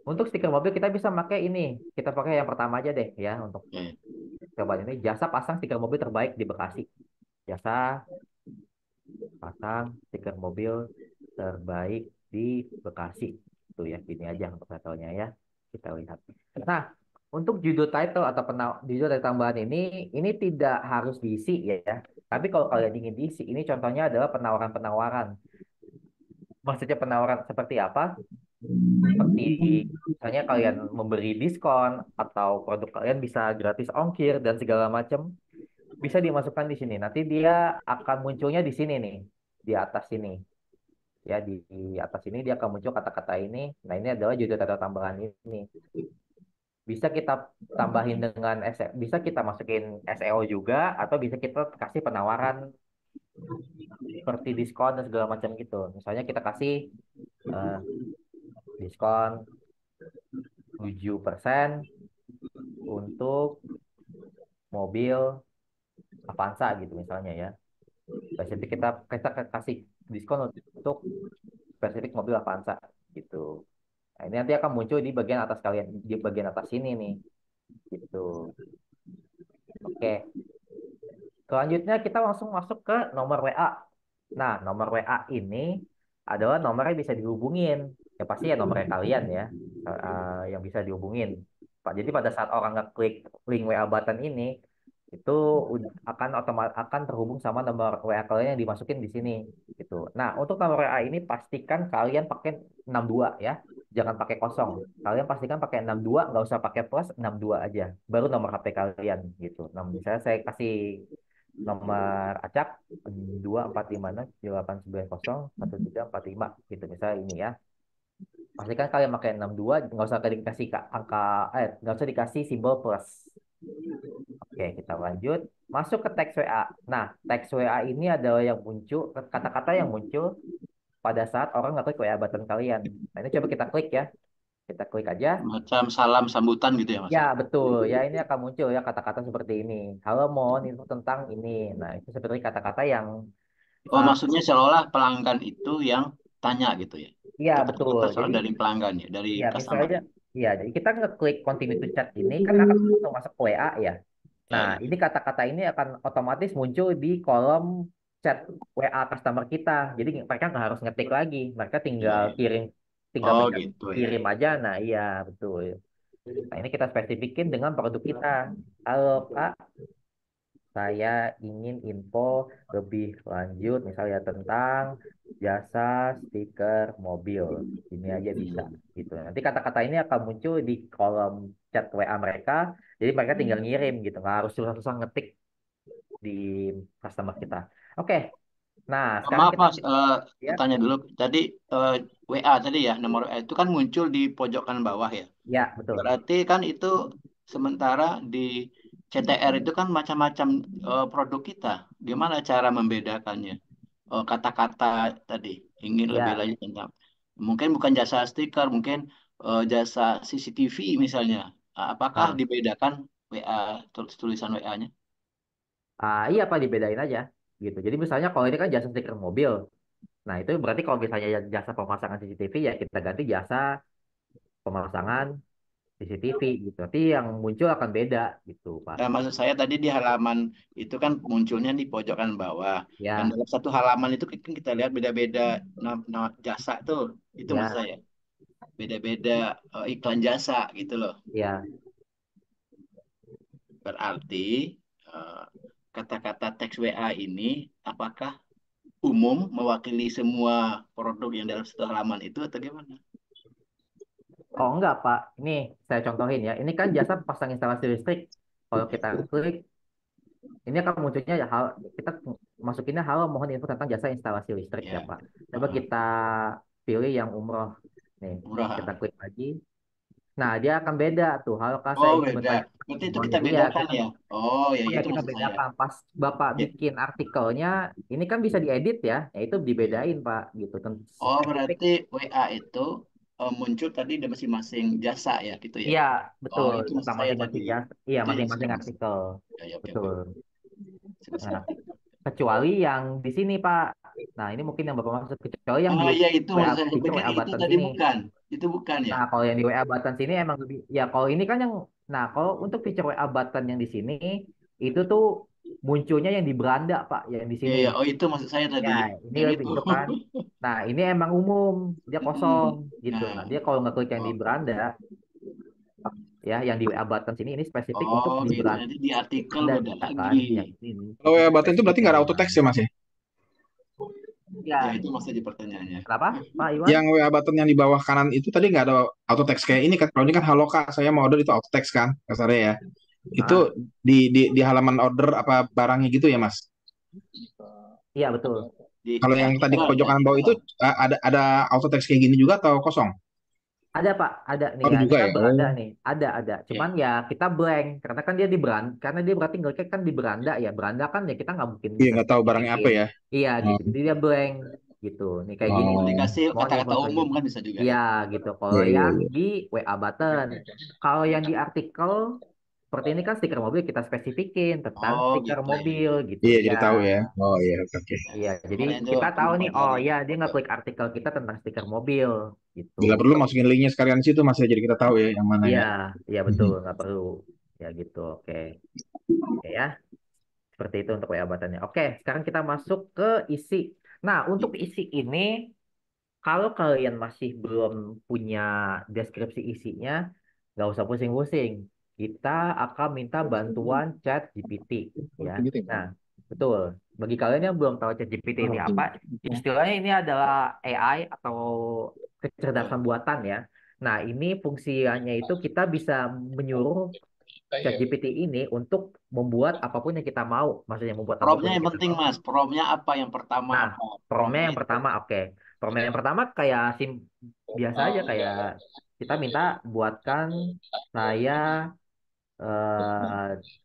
untuk stiker mobil kita bisa pakai ini. Kita pakai yang pertama aja deh ya untuk Ya. cobaan ini. Jasa pasang stiker mobil terbaik di Bekasi. Jasa pasang stiker mobil terbaik di Bekasi. Itu ya, ini aja untuk title-nya ya. Kita lihat. Nah, untuk judul title atau judul dari tambahan ini tidak harus diisi ya. Tapi kalau kalian ingin diisi, ini contohnya adalah penawaran-penawaran. Maksudnya penawaran seperti apa? Seperti misalnya kalian memberi diskon atau produk kalian bisa gratis ongkir dan segala macam bisa dimasukkan di sini. Nanti dia akan munculnya di sini nih, di atas sini. Ya, di atas ini dia akan muncul kata-kata ini. Nah, ini adalah judul kata tambahan ini. Bisa kita tambahin dengan bisa kita masukin SEO juga atau bisa kita kasih penawaran seperti diskon dan segala macam gitu. Misalnya kita kasih eh, diskon 7% untuk mobil Avanza gitu misalnya ya. Spesifik kita kasih diskon untuk spesifik mobil Avanza gitu. Nah, ini nanti akan muncul di bagian atas kalian, di bagian atas sini nih gitu. Oke. Selanjutnya kita langsung masuk ke nomor WA. Nah, nomor WA ini adalah nomor yang bisa dihubungin. Ya pasti ya nomornya kalian ya, yang bisa dihubungin. Jadi pada saat orang ngeklik link WA button ini, itu akan terhubung sama nomor WA kalian yang dimasukin di sini. Gitu. Nah, untuk nomor WA ini pastikan kalian pakai 62 ya. Jangan pakai kosong. Kalian pastikan pakai 62, nggak usah pakai plus 62 aja. Baru nomor HP kalian gitu. Nah, misalnya saya kasih nomor acak 2456 890 1345 gitu misalnya ini ya. Pastikan kalian pakai 62, nggak usah dikasih angka nggak usah dikasih simbol plus. Oke, kita lanjut. Masuk ke teks WA. Nah, teks WA ini adalah yang muncul kata-kata yang muncul pada saat orang ngeklik WA button kalian. Nah, ini coba kita klik ya. Kita klik aja. Macam salam sambutan gitu ya Mas Ya, ya. betul. Ya, ini akan muncul ya kata-kata seperti ini. Halo, mohon info tentang ini. Nah, itu seperti kata-kata yang Oh, uh, maksudnya seolah pelanggan itu yang tanya gitu ya. iya, Itu betul. kata-kata Jadi, seolah dari pelanggan ya, dari ya customer. misalnya, ya, jadi kita ngeklik continue to chat ini kan akan langsung masuk ke WA ya. Ya, Nah, ya. ini kata-kata ini akan otomatis muncul di kolom chat WA customer kita. Jadi mereka nggak harus ngetik lagi. Mereka Ya, tinggal ya. kirim, tinggal Oh, mencet gitu ya. kirim aja. Nah, iya, betul. Nah, ini kita spesifikin dengan produk kita. Halo, Pak. Saya ingin info lebih lanjut, misalnya tentang jasa stiker mobil. Ini aja bisa, Hmm. gitu. Nanti kata-kata ini akan muncul di kolom chat WA mereka. Jadi mereka tinggal ngirim gitu, nggak harus susah-susah ngetik di customer kita. Oke, nah sekarang Maaf kita Mas, ya, tanya dulu. Tadi eh, WA tadi ya, nomor WA itu kan muncul di pojokan bawah ya. ya betul. Berarti kan itu sementara di CTR itu kan macam-macam produk kita. Gimana cara membedakannya? Kata-kata tadi ingin lebih Ya, lanjut tentang mungkin bukan jasa stiker, mungkin jasa CCTV misalnya. Apakah ah, dibedakan WA tulisan WA-nya? iya Pak dibedain aja, gitu. Jadi misalnya kalau ini kan jasa stiker mobil. Nah, itu berarti kalau misalnya jasa pemasangan CCTV ya kita ganti jasa pemasangan CCTV gitu. Tapi yang muncul akan beda gitu, Pak. Maksud saya tadi di halaman itu kan munculnya di pojokan bawah. Dan Ya, dalam satu halaman itu kan kita lihat beda-beda jasa tuh. Itu maksud ya, saya. Beda-beda iklan jasa gitu loh. ya. Berarti eh, kata-kata teks WA ini apakah umum mewakili semua produk yang dalam satu halaman itu atau gimana? Oh enggak, Pak. Ini saya contohin ya. Ini kan jasa pasang instalasi listrik. Kalau kita klik, ini akan munculnya ya hal kita masukinnya halo mohon info tentang jasa instalasi listrik ya, Ya, Pak. Coba heeh. kita pilih yang umroh. Nih, kita Murah. klik lagi. Nah, dia akan beda tuh. Halo Kak, saya Oh, ingin beda. bertanya. Berarti itu Mohon kita iya, bedakan ya. Oh, ya oh ya itu kita maksud saya. bedakan pas Bapak Ya. bikin artikelnya ini kan bisa diedit ya, itu Ya. dibedain Pak gitu kan Oh, spesifik. berarti WA itu muncul tadi di masing-masing jasa ya, gitu ya. Iya Oh, betul itu maksud tentang saya tadi. masing-masing jasa, iya Itu yang masing-masing saya maksud. artikel Ya, ya, oke, oke. betul. Nah, kecuali yang di sini Pak. Nah, ini mungkin yang Bapak maksud, kecuali yang di Oh iya itu WA maksud saya. feature Pikir WA itu button tadi sini. bukan. Itu bukan ya. Nah, kalau yang di WA button sini emang lebih, ya kalau ini kan yang, nah kalau untuk feature WA button yang di sini itu tuh munculnya yang di beranda Pak, yang di Iya, sini. iya. Oh itu maksud saya tadi. Ya, ini Yang lebih itu. itu kan. Nah, ini emang umum, dia kosong gitu. Nah, Nah, dia kalau ngeklik yang di oke. beranda, ya, yang di WA button sini ini spesifik untuk Oh di gitu. Nanti di artikel beranda beda kan, lagi. yang ini Kalau itu WA button itu spesifik berarti nggak yang ada di auto text beranda. ya Mas ya? Ya, Ya itu maksudnya pertanyaannya. kenapa, Pak Iwan? Yang WA button yang di bawah kanan itu tadi nggak ada auto text kayak ini kan? Kalau ini kan halo Kak, saya mau order itu auto text kan, kasarnya ya. Itu Ah, di halaman order apa barangnya gitu ya Mas? iya betul. Kalau Di yang tadi artikel, di pojokan bawah artikel. itu ada auto text kayak gini juga atau kosong? Ada Pak, ada nih Oh, ya. Ini juga kan ya. beranda Oh. nih, ada. Ya. Cuman ya kita blank karena kan dia di beranda, karena dia berarti ngelik kan di beranda ya. Beranda kan ya kita nggak mungkin Iya bisa nggak tahu barangnya apa spesifikin. ya. Iya Oh. gitu. Jadi dia blank gitu. Nih kayak gini Atau nih. Oh. dikasih Mau nih kata-kata mau umum gitu. kan bisa juga Iya ya. gitu. Kalau Iya iya yang iya. di WA button, kalau yang di artikel seperti ini kan stiker mobil kita spesifikin tentang Oh stiker gitu ya. mobil gitu. Iya Ya, jadi tahu ya. Oh iya oke oke. Ya, iya. Jadi kemarin itu kita tahu nih. Oh mempelajari. ya dia ngeklik artikel kita tentang stiker mobil gitu. Bila perlu masukin linknya sekalian situ Mas ya jadi kita tahu ya yang mana Iya, ya. iya betul, nggak perlu. Ya gitu, oke. Oke ya, seperti itu untuk WA buttonnya. Oke, sekarang kita masuk ke isi. Nah, untuk isi ini, kalau kalian masih belum punya deskripsi isinya, nggak usah pusing-pusing. Kita akan minta bantuan Chat GPT, ya. Gitu ya. Nah, betul. Bagi kalian yang belum tahu Chat GPT ini apa, istilahnya ini adalah AI atau kecerdasan buatan ya. Nah, ini fungsinya itu kita bisa menyuruh ChatGPT ini untuk membuat apapun yang kita mau, maksudnya membuat apapun Promnya yang yang kita penting mau. Mas. Promnya apa yang pertama Nah, apa? promnya Promnya yang itu. pertama, oke. Promnya yang pertama kayak biasa aja, kayak kita minta buatkan saya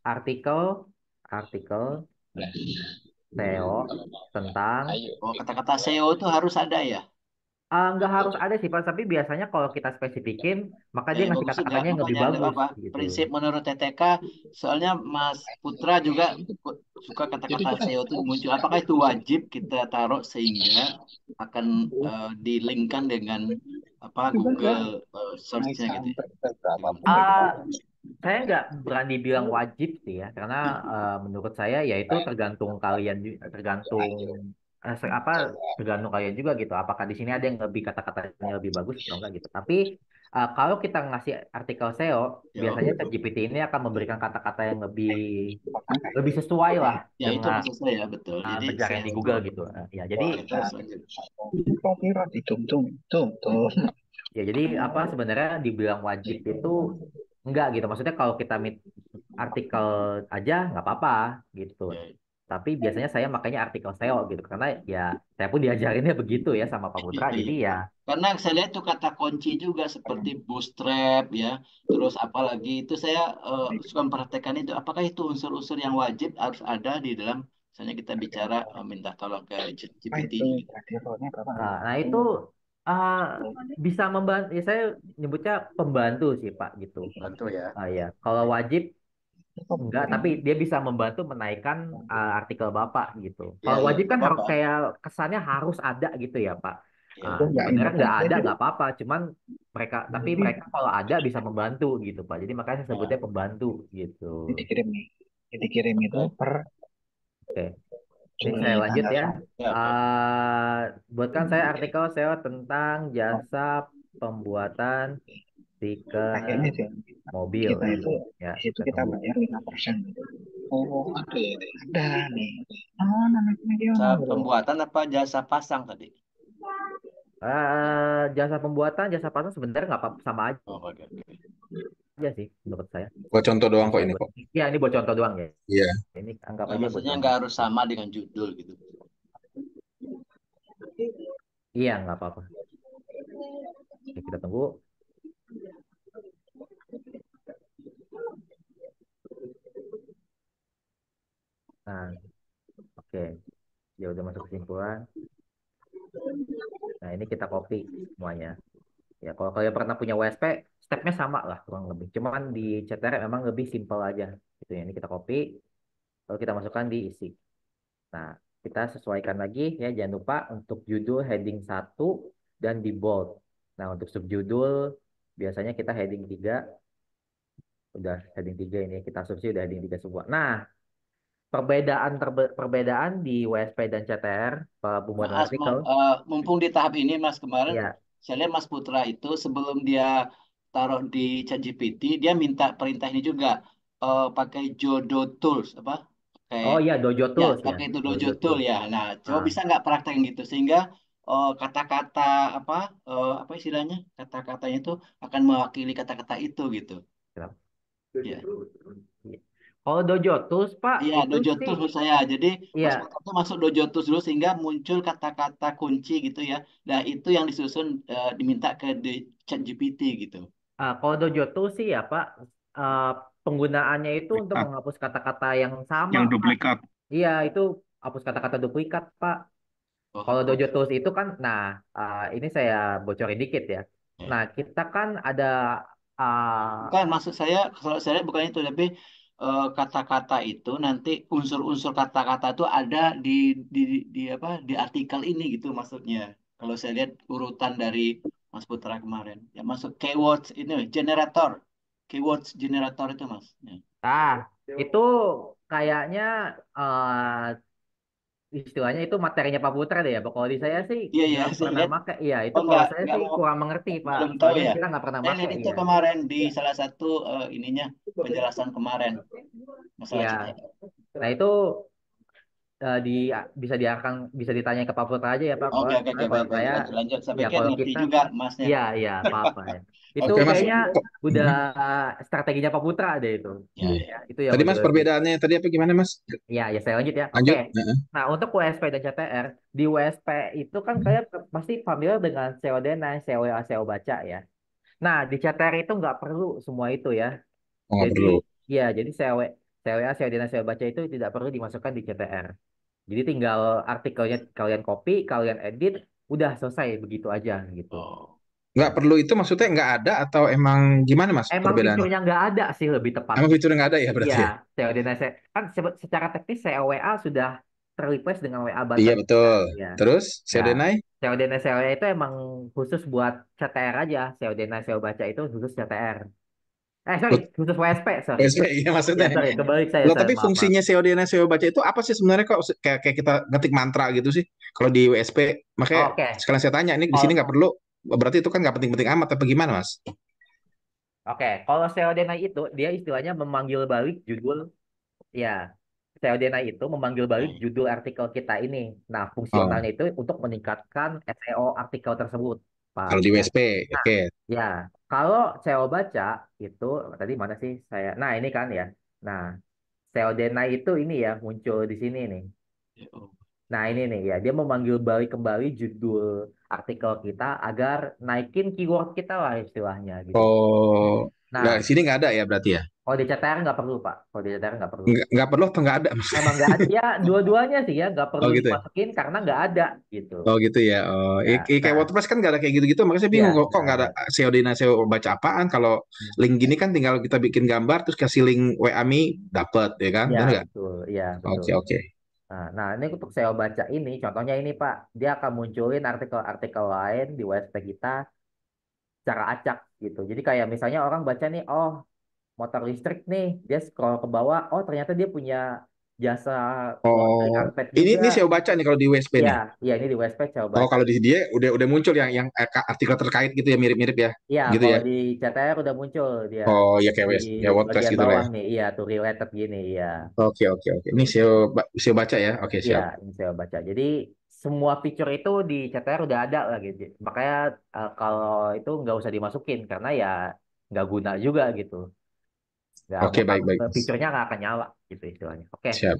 artikel artikel SEO tentang Oh kata-kata SEO itu harus ada ya. nggak harus ada sih Pak, tapi biasanya kalau kita spesifikin maka Ya, dia ya ngasih bagus juga kata-katanya yang lebih makanya bagus apa gitu. prinsip menurut TTK soalnya Mas Putra juga suka kata-kata SEO itu muncul apakah itu wajib kita taruh sehingga akan di-linkkan dengan apa Google search-nya gitu ya. Gimana? Ah, saya nggak berani bilang wajib sih ya, karena menurut saya ya itu tergantung kalian, tergantung apa tergantung kalian juga gitu. Apakah di sini ada yang lebih kata-katanya lebih bagus atau enggak gitu. Tapi kalau kita ngasih artikel SEO, Ya, biasanya ChatGPT ini akan memberikan kata-kata yang lebih sesuai lah ya itu dengan maksud saya betul. Jadi pencarian saya di setuju. Google gitu. Ya, jadi Oke, terus lanjut. ya jadi apa sebenarnya dibilang wajib itu enggak gitu. Maksudnya kalau kita artikel aja nggak apa-apa gitu. Ya, Tapi biasanya saya makanya artikel SEO gitu karena ya saya pun diajarinnya begitu ya sama Pak iya, Putra. Jadi iya. ya Karena saya lihat itu kata kunci juga seperti bootstrap ya. Terus apalagi itu saya suka memperhatikan itu. Apakah itu unsur-unsur yang wajib harus ada di dalam misalnya kita bicara minta tolong ke GPT-nya gitu. nah itu uh, bisa membantu. Ya saya nyebutnya pembantu sih Pak gitu. Bantu ya. Ya kalau wajib enggak, tapi dia bisa membantu menaikkan artikel Bapak gitu. Iya, Kalau iya, wajib nggak kan harus apa-apa. kayak kesannya harus ada gitu ya Pak. Iya, Sebenarnya nggak ada nggak apa-apa, cuman mereka kalau ada bisa membantu gitu Pak. Jadi makanya saya nah, sebutnya pembantu gitu. Oke, ini saya lanjut ya. ya oke. Ah, buatkan saya artikel SEO tentang jasa pembuatan stiker mobil. Ya, kita tunggu. Pembuatan apa jasa pasang tadi? Jasa pembuatan, jasa pasang sebenarnya nggak apa sama Oh, oke, oke. aja sih menurut saya. Buat contoh doang Bisa kok ini buat. kok. Ya, ini buat contoh doang ya. Iya. Ini anggap Nah, aja buat maksudnya contoh. nggak harus sama dengan judul gitu. Iya, nggak apa-apa. Oke, kita tunggu. Nah, oke. Ya udah masuk kesimpulan. Nah, ini kita copy semuanya. Ya, kalau kalian pernah punya WSP, stepnya sama lah kurang lebih. Cuman di CTR memang lebih simpel aja. Gitu ya. Ini kita copy. Lalu kita masukkan di isi. Nah, kita sesuaikan lagi ya, jangan lupa untuk judul heading 1 dan di bold. Nah, untuk subjudul biasanya kita heading 3, udah heading 3 ini kita asumsi udah heading 3 semua. Nah, perbedaan di WSP dan CTR pembuatan Mas, artikel mumpung di tahap ini Mas kemarin ya. saya lihat Mas Putra itu sebelum dia taruh di ChatGPT dia minta perintah ini juga pakai Jodo Tools apa? Pakai Oh iya, Dojo ya Tools ya, pakai itu Dojo Dojo Tool Tools. ya. Nah, coba Ah, bisa nggak praktek gitu sehingga kata-kata apa istilahnya kata-katanya itu akan mewakili kata-kata itu gitu. siap. Ya. Iya. Kalau Dojo Tools Pak Iya, itu Dojo sih Tools menurut saya. Jadi Mas ya. Putra tuh masuk Dojo Tools dulu sehingga muncul kata-kata kunci gitu ya. Nah, itu yang disusun diminta ke di ChatGPT gitu. Kalau Dojo Tools sih ya Pak, ah, penggunaannya itu untuk Duplikat. menghapus kata-kata yang sama Yang Pak. duplikat. Iya, itu hapus kata-kata duplikat Pak. Kalau Oh, Dojo Tools itu kan, nah ini saya bocorin dikit ya. ya. Nah kita kan ada ah, Bukan maksud saya, kalau saya lihat bukan itu, tapi kata-kata itu nanti unsur-unsur kata-kata itu ada di di apa di artikel ini gitu maksudnya. Kalau saya lihat urutan dari Mas Putra kemarin, ya masuk keywords ini generator, keywords generator itu Mas. Ya. ah itu kayaknya istilahnya itu materinya Pak Putra deh ya. Kalau di saya sih Iya iya, nggak saya pernah lihat. make. Iya itu Oh kalau saya nggak sih mau kurang mengerti Pak. belum tahu Soalnya ya. kita nggak pernah Saya make lihat itu ya. kemarin di salah satu ininya penjelasan kemarin masalah Iya. CTR. Nah itu eh, di bisa ditanya ke Pak Putra aja ya Pak. Oke oke oke Kalau baik baik saya lanjut lanjut. Saya ya pikir kalau ngerti kita juga Masnya. iya iya apa-apa ya. Itu Oke Oke Mas. oke. kayaknya udah Mhm. strateginya Pak Putra deh itu. Ya Iya. Ya, itu yang Tadi Mas udah perbedaannya tadi apa gimana Mas? ya ya saya lanjut ya. Oke. Lanjut. Heeh. Nah, untuk WSP dan CTR, di WSP itu kan kayak pasti familiar dengan COD, COA, CO baca ya. Nah, di CTR itu nggak perlu semua itu ya. Oh nggak Jadi, perlu. ya, jadi COA, COA, COD, CO baca itu tidak perlu dimasukkan di CTR. Jadi tinggal artikelnya kalian copy, kalian edit, udah selesai begitu aja gitu. Oh. Nggak Nah, perlu itu maksudnya nggak ada atau emang gimana Mas emang perbedaannya? fiturnya nggak ada sih lebih Emang tepatnya. fiturnya nggak ada ya Iya, berarti ya? COD, kan secara teknis COWA sudah terreplace dengan WA Iya button. betul. Ya. Terus Ya, Seodenai? COD dan COE itu emang khusus buat CTR aja. COD dan CO baca itu khusus CTR. Sorry, khusus WSP, sorry. PSP iya Ya, maksudnya. sorry, kebalik saya, Loh, sorry. tapi Maaf, maaf. fungsinya COD dan CO baca itu apa sih sebenarnya kok kayak kita ngetik mantra gitu sih? Kalau di WSP, makanya Oke, sekalian saya tanya, ini di sini Kalau nggak perlu, berarti itu kan nggak penting-penting amat, apa gimana, Mas? oke, kalau COD itu dia istilahnya memanggil balik judul, ya. COD itu memanggil balik Ya. judul artikel kita ini. Nah, Oh, fungsionalnya itu untuk meningkatkan SEO artikel tersebut, Pak. kalau di Ya. WSP, Nah, oke. ya, kalau SEO baca itu tadi mana sih saya? Nah, ini kan ya. Nah, Seodena itu ini ya muncul di sini nih. Ya, oh. Nah ini nih ya dia memanggil balik kembali judul artikel kita agar naikin keyword kita lah istilahnya gitu. Oh, nggak, di Nah sini nggak ada ya berarti ya? kalau di CTR nggak perlu Pak. Kalau di CTR nggak perlu. Nggak perlu atau nggak ada? Emang nggak ada ya dua-duanya sih ya nggak Oh perlu gitu ya? dimasukin karena nggak ada gitu. Oh gitu ya. Oh, Ya, kayak nah WordPress kan nggak ada kayak gitu-gitu, makanya saya bingung ya kok nggak nggak ada. ada COD dan SEO baca apaan? Kalau link gini kan tinggal kita bikin gambar terus kasih link WA-me dapat ya kan? Ya Benar nggak? betul, ya betul. Oke oke. Nah, ini untuk SEO baca ini, contohnya ini Pak, dia akan munculin artikel-artikel lain di website kita secara acak gitu. Jadi kayak misalnya orang baca nih, oh motor listrik nih, dia scroll ke bawah, oh ternyata dia punya jasa laundry Oh, karpet ini juga. ini SEO baca nih kalau di WSP Iya, nih. iya ini di website coba Oh, baca. kalau di dia udah muncul yang artikel terkait gitu ya mirip-mirip ya, Iya, gitu kalau ya. di CTR udah muncul dia Oh, ya kayak di Ya WordPress bagian gitu lah bawah ya. nih, iya tuh related gini, iya. Oke oke oke. Ini SEO baca ya. Oke Iya, siap. ini saya baca. Jadi semua fitur itu di CTR udah ada lah gitu. Makanya kalau itu nggak usah dimasukin karena ya nggak guna juga gitu. Nggak Oke bakal baik baik. fiturnya nggak akan nyala gitu istilahnya. Oke. Siap.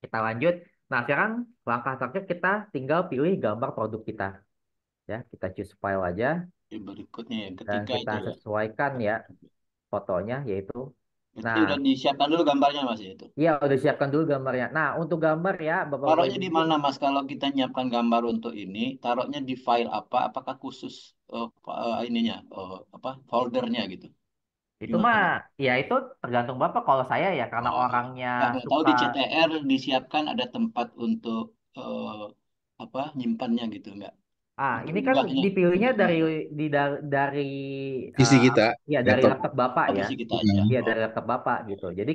Kita lanjut. Nah, sekarang langkah terakhir kita tinggal pilih gambar produk kita. Ya, kita choose file aja Yang berikutnya yang dan ketiga kita itu ya. sesuaikan ya fotonya yaitu. Berarti Nah, udah disiapkan dulu gambarnya Mas ya itu. iya udah siapkan dulu gambarnya. Nah, untuk gambar ya, Bapak-bapak Taruhnya di Ibu. mana Mas kalau kita nyiapkan gambar untuk ini, taruhnya di file apa? Apakah khusus ininya apa foldernya gitu? Itu mah, Gimana, Mas? ya itu tergantung Bapak. Kalau saya ya karena Oh, iya. orangnya Nggak tahu suka. di CTR disiapkan ada tempat untuk apa nyimpannya gitu nggak? Untuk Ini kan unggahnya, dipilihnya untuk dari unggahnya. dari PC apa? kita, Ya dari laptop. laptop Bapak Oh, ya. PC kita aja. Heeh. Iya Oh, dari laptop Bapak gitu. Jadi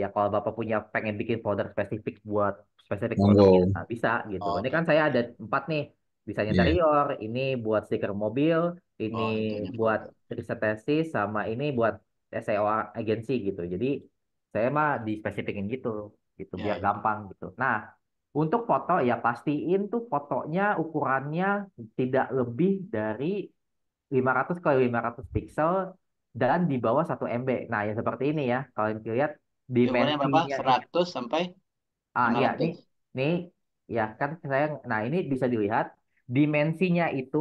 ya. kalau Bapak punya pengen bikin folder spesifik buat spesifik foldernya Monggo. bisa gitu. Ini Oke, kan oke, saya oke. ada 4 nih. Desain Iya. interior, ini buat stiker mobil, ini Oh, intinya buat folder. riset tesis, sama ini buat SEO agensi gitu. Jadi saya mah dispesifikin gitu Ya, biar ya. gampang gitu. Nah, untuk foto ya pastiin tuh fotonya ukurannya tidak lebih dari 500 kali 500 pixel dan di bawah 1 MB. Nah, ya seperti ini ya. Kalau dilihat Ini ukurannya berapa? dimensinya ini. 100 sampai Ya, 500. nih ya kan saya nah ini bisa dilihat dimensinya itu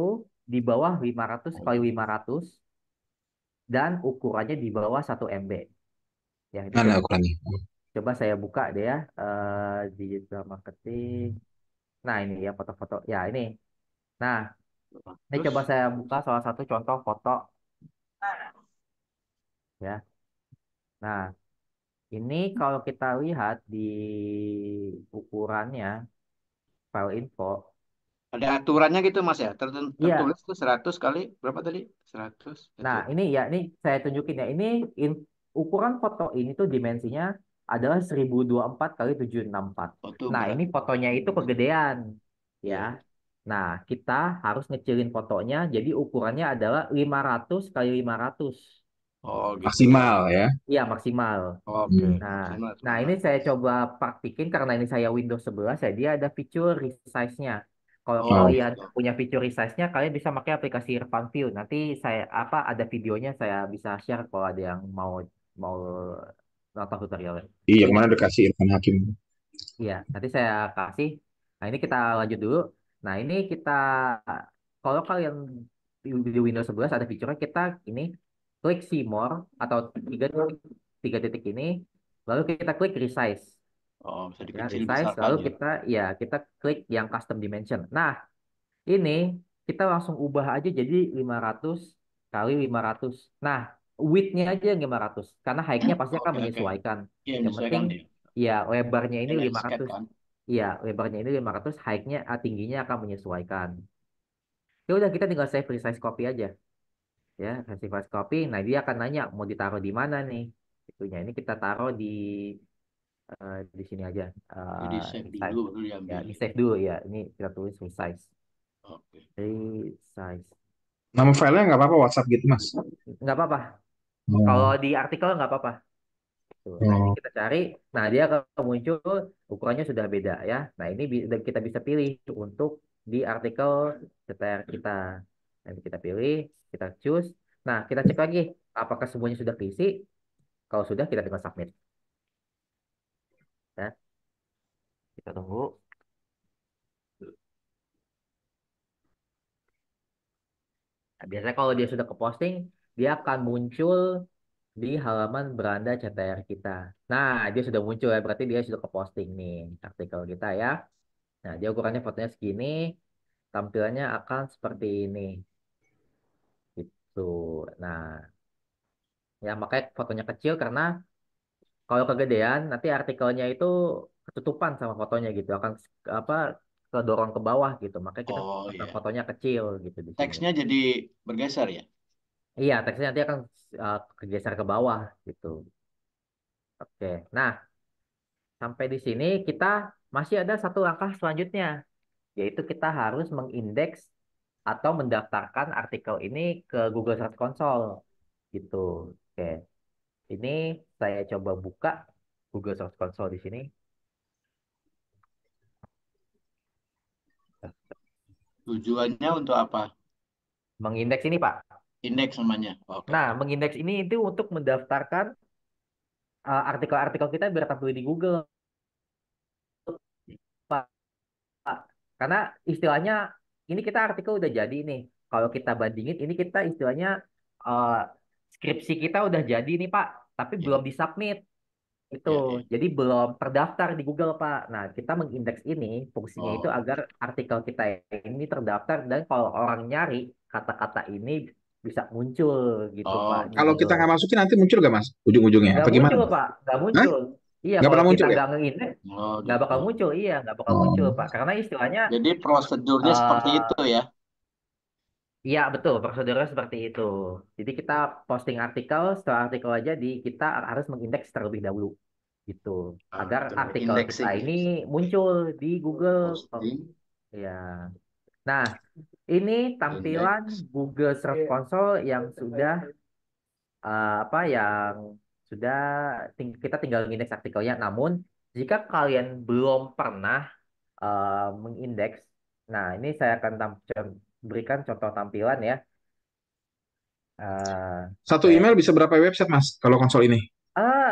di bawah 500 kali 500 dan ukurannya di bawah 1 MB. Ya, ini Mana coba ukurannya? coba saya buka deh ya digital marketing. Nah, ini ya foto-foto. Ya, ini. Nah, ini coba 100. saya buka salah satu contoh foto ya. Nah, ini kalau kita lihat di ukurannya file info, Ada aturannya gitu Mas ya? iya. Tertulis tuh 100 kali berapa tadi? 100 itu. Nah, ini saya tunjukin ya. Ukuran foto ini tuh dimensinya adalah 1024 kali 764. Oh, tuh Nah, berat. ini fotonya itu kegedean ya. Iya. Nah, kita harus ngecilin fotonya jadi ukurannya adalah 500 kali 500. Oh, gitu. Maksimal ya. Iya, maksimal. Oke, Hmm. Nah, maksimal nah, ini 500. saya coba praktikin karena ini saya Windows 11 ya dia ada fitur resize-nya. Kalau Oh, Oh, kalian gitu. punya fitur resize-nya, kalian bisa pakai aplikasi Irfan View. Nanti saya ada videonya saya bisa share kalau ada yang mau mau nonton tutorialnya. iya kemana udah kasih Irfan Hakim. Iya, nanti saya kasih. Nah, ini kita lanjut dulu. Nah, ini kita kalau kalian di Windows 11 ada fiturnya kita ini klik see more atau tiga titik ini lalu kita klik resize. Oh, bisa Ya, dikecil resize besarkan lalu ya. kita klik yang custom dimension. Nah, ini kita langsung ubah aja jadi 500 kali 500. Nah, width-nya aja yang 500 karena height-nya pasti akan Oke, oke. menyesuaikan. Iya, Yang penting menyesuaikan dia. ya lebarnya ini Dia lima landscape ratus. kan. Iya, lebarnya ini 500, height-nya tingginya akan menyesuaikan. Ya udah kita tinggal save resize copy aja. Ya, resize copy. Nah, dia akan nanya mau ditaruh di mana nih. Itunya ini kita taruh di sini aja. Oh, di save dulu Resize. baru Ya, diambil di ya. save dulu ya. Ini kita tulis resize. Oke. Resize. Nama filenya nggak apa-apa WhatsApp gitu Mas. Nggak apa-apa. Kalau Oh, di artikel nggak apa-apa. Tuh. Nah, ini oh. kita cari. Nah, dia akan muncul ukurannya sudah beda ya. Nah, ini dan kita bisa pilih untuk di artikel CTR kita. Nanti kita pilih, kita choose. Nah, kita cek lagi apakah semuanya sudah keisi. Kalau sudah, kita tinggal submit. Ya, kita tunggu. Nah, biasanya kalau dia sudah ke posting, dia akan muncul di halaman beranda CTR kita. Nah, dia sudah muncul ya, berarti dia sudah ke posting nih artikel kita ya. Nah, dia ukurannya fotonya segini, tampilannya akan seperti ini. Gitu. Nah, ya makanya fotonya kecil karena kalau kegedean nanti artikelnya itu ketutupan sama fotonya gitu, akan apa kedorong ke bawah gitu. Makanya kita Oh, pasang iya. fotonya kecil gitu di sini. Teksnya jadi bergeser ya. Iya, teksnya nanti akan kegeser ke bawah gitu. Oke. Nah, sampai di sini kita masih ada satu langkah selanjutnya, yaitu kita harus mengindeks atau mendaftarkan artikel ini ke Google Search Console gitu. Oke. Ini saya coba buka Google Search Console di sini. Tujuannya untuk apa? Mengindeks ini, Pak. Indeks namanya. Oke, Nah, oke. mengindeks ini itu untuk mendaftarkan artikel-artikel kita biar tampil di Google, Pak. Karena istilahnya ini kita artikel udah jadi nih. Kalau kita bandingin, ini kita istilahnya eh, skripsi kita udah jadi nih, Pak. Tapi belum Ya, disubmit. Itu, ya, ya. jadi belum terdaftar di Google, Pak. Nah, kita mengindeks ini, fungsinya itu Oh, agar artikel kita ini terdaftar dan kalau orang nyari kata-kata ini bisa muncul gitu Oh, Pak di Kalau kita Google. nggak masukin nanti muncul nggak Mas? Ujung-ujungnya Nggak apa gimana muncul Mas? Pak, nggak Hah? muncul. Iya, Nggak kalau pernah kita muncul ya? nggak ngeindeks, oh nggak gitu. bakal muncul. Iya, nggak bakal muncul Oh, Pak. Karena istilahnya, Jadi prosedurnya seperti itu eh ya. iya betul, prosedurnya seperti itu. Jadi kita posting artikel, setelah artikel aja kita harus mengindeks terlebih dahulu gitu, agar artikel kita Indexing. ini muncul di Google. Oh, Posting, ya. Nah, ini tampilan index. Google Search Console yang sudah apa yang sudah kita tinggal indeks artikelnya. Namun jika kalian belum pernah mengindeks, nah ini saya akan berikan contoh tampilan ya. satu Saya email bisa berapa website Mas kalau konsol ini? eh,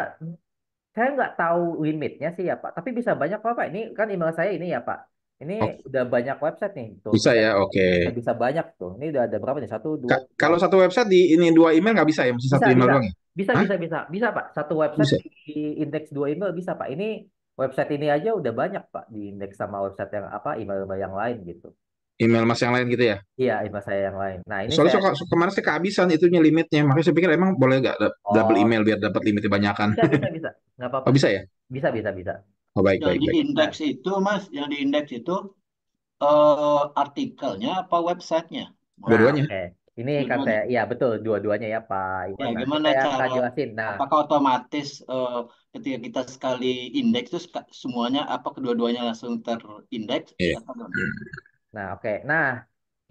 saya nggak tahu limitnya sih ya Pak, tapi bisa banyak kok Pak. Ini kan email saya ini ya Pak. Ini Oh, udah banyak website nih, tuh bisa bisa ya, oke. bisa banyak tuh. Ini udah ada berapa nih? Satu, dua, tiga, Kalau satu website di ini 2 email nggak bisa ya, mesti bisa, satu email bisa, doang ya? bisa, Hah? bisa, bisa, bisa, Pak. Satu website Bisa. di indeks 2 email bisa, Pak. Ini website ini aja udah banyak, Pak, di indeks sama website yang apa email yang lain gitu. Email Mas yang lain gitu ya? Iya, email saya yang lain. Nah, ini Soalnya saya kemarin saya kehabisan itunya limitnya, makanya saya pikir emang boleh nggak double oh email biar dapat limitnya banyakan. bisa, bisa, bisa, nggak Oh apa-apa. bisa ya? Bisa, bisa, bisa. Oh baik Yang baik baik. diindeks Nah, itu, Mas, yang diindeks itu artikelnya apa websitenya? nah, Dua-duanya. oke. Ini kan Dua-duanya. saya, iya betul, dua-duanya ya, Pak Ya, Iwan. Nanti gimana saya akan cara, jelasin. Nah, apakah otomatis ketika kita sekali indeks itu semuanya apa kedua-duanya langsung terindeks Iya. atau gimana? nah, oke. Nah,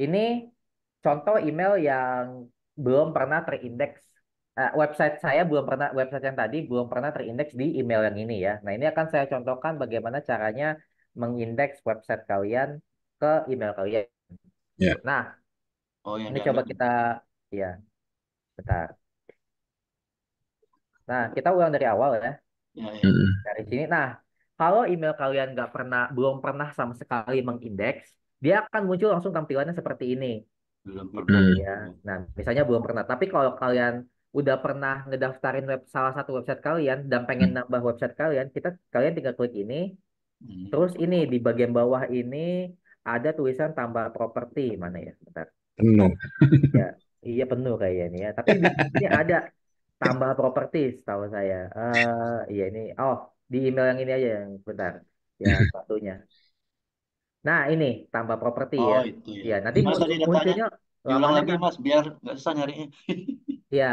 ini contoh email yang belum pernah terindeks. Website saya belum pernah, website yang tadi belum pernah terindeks di email yang ini ya. Nah, ini akan saya contohkan bagaimana caranya mengindeks website kalian ke email kalian. Ya. Nah, Oh, yang ini coba diambil. kita, ya, bentar. Nah, kita ulang dari awal ya. Ya, ya. Mm-mm. Dari sini. Nah, kalau email kalian belum pernah sama sekali mengindeks, dia akan muncul langsung tampilannya seperti ini. Belum Gitu pernah. Mm. ya. Nah, misalnya belum pernah. Tapi kalau kalian udah pernah ngedaftarin salah satu website kalian dan pengen nambah website kalian, kalian tinggal klik ini. Hmm. Terus ini di bagian bawah ini ada tulisan tambah properti mana ya? Bentar. Penuh. Ya, iya penuh kayaknya ini ya. Tapi di sini ada tambah properti, tahu saya. Iya ini. Oh, di email yang ini aja yang bentar. Yang satunya. Nah, ini tambah properti ya. Oh, itu ya. Ya, nanti Gimana tadi datanya? munculnya Diulang lamannya lagi, kan. Mas, biar nggak susah nyarinya. Ya,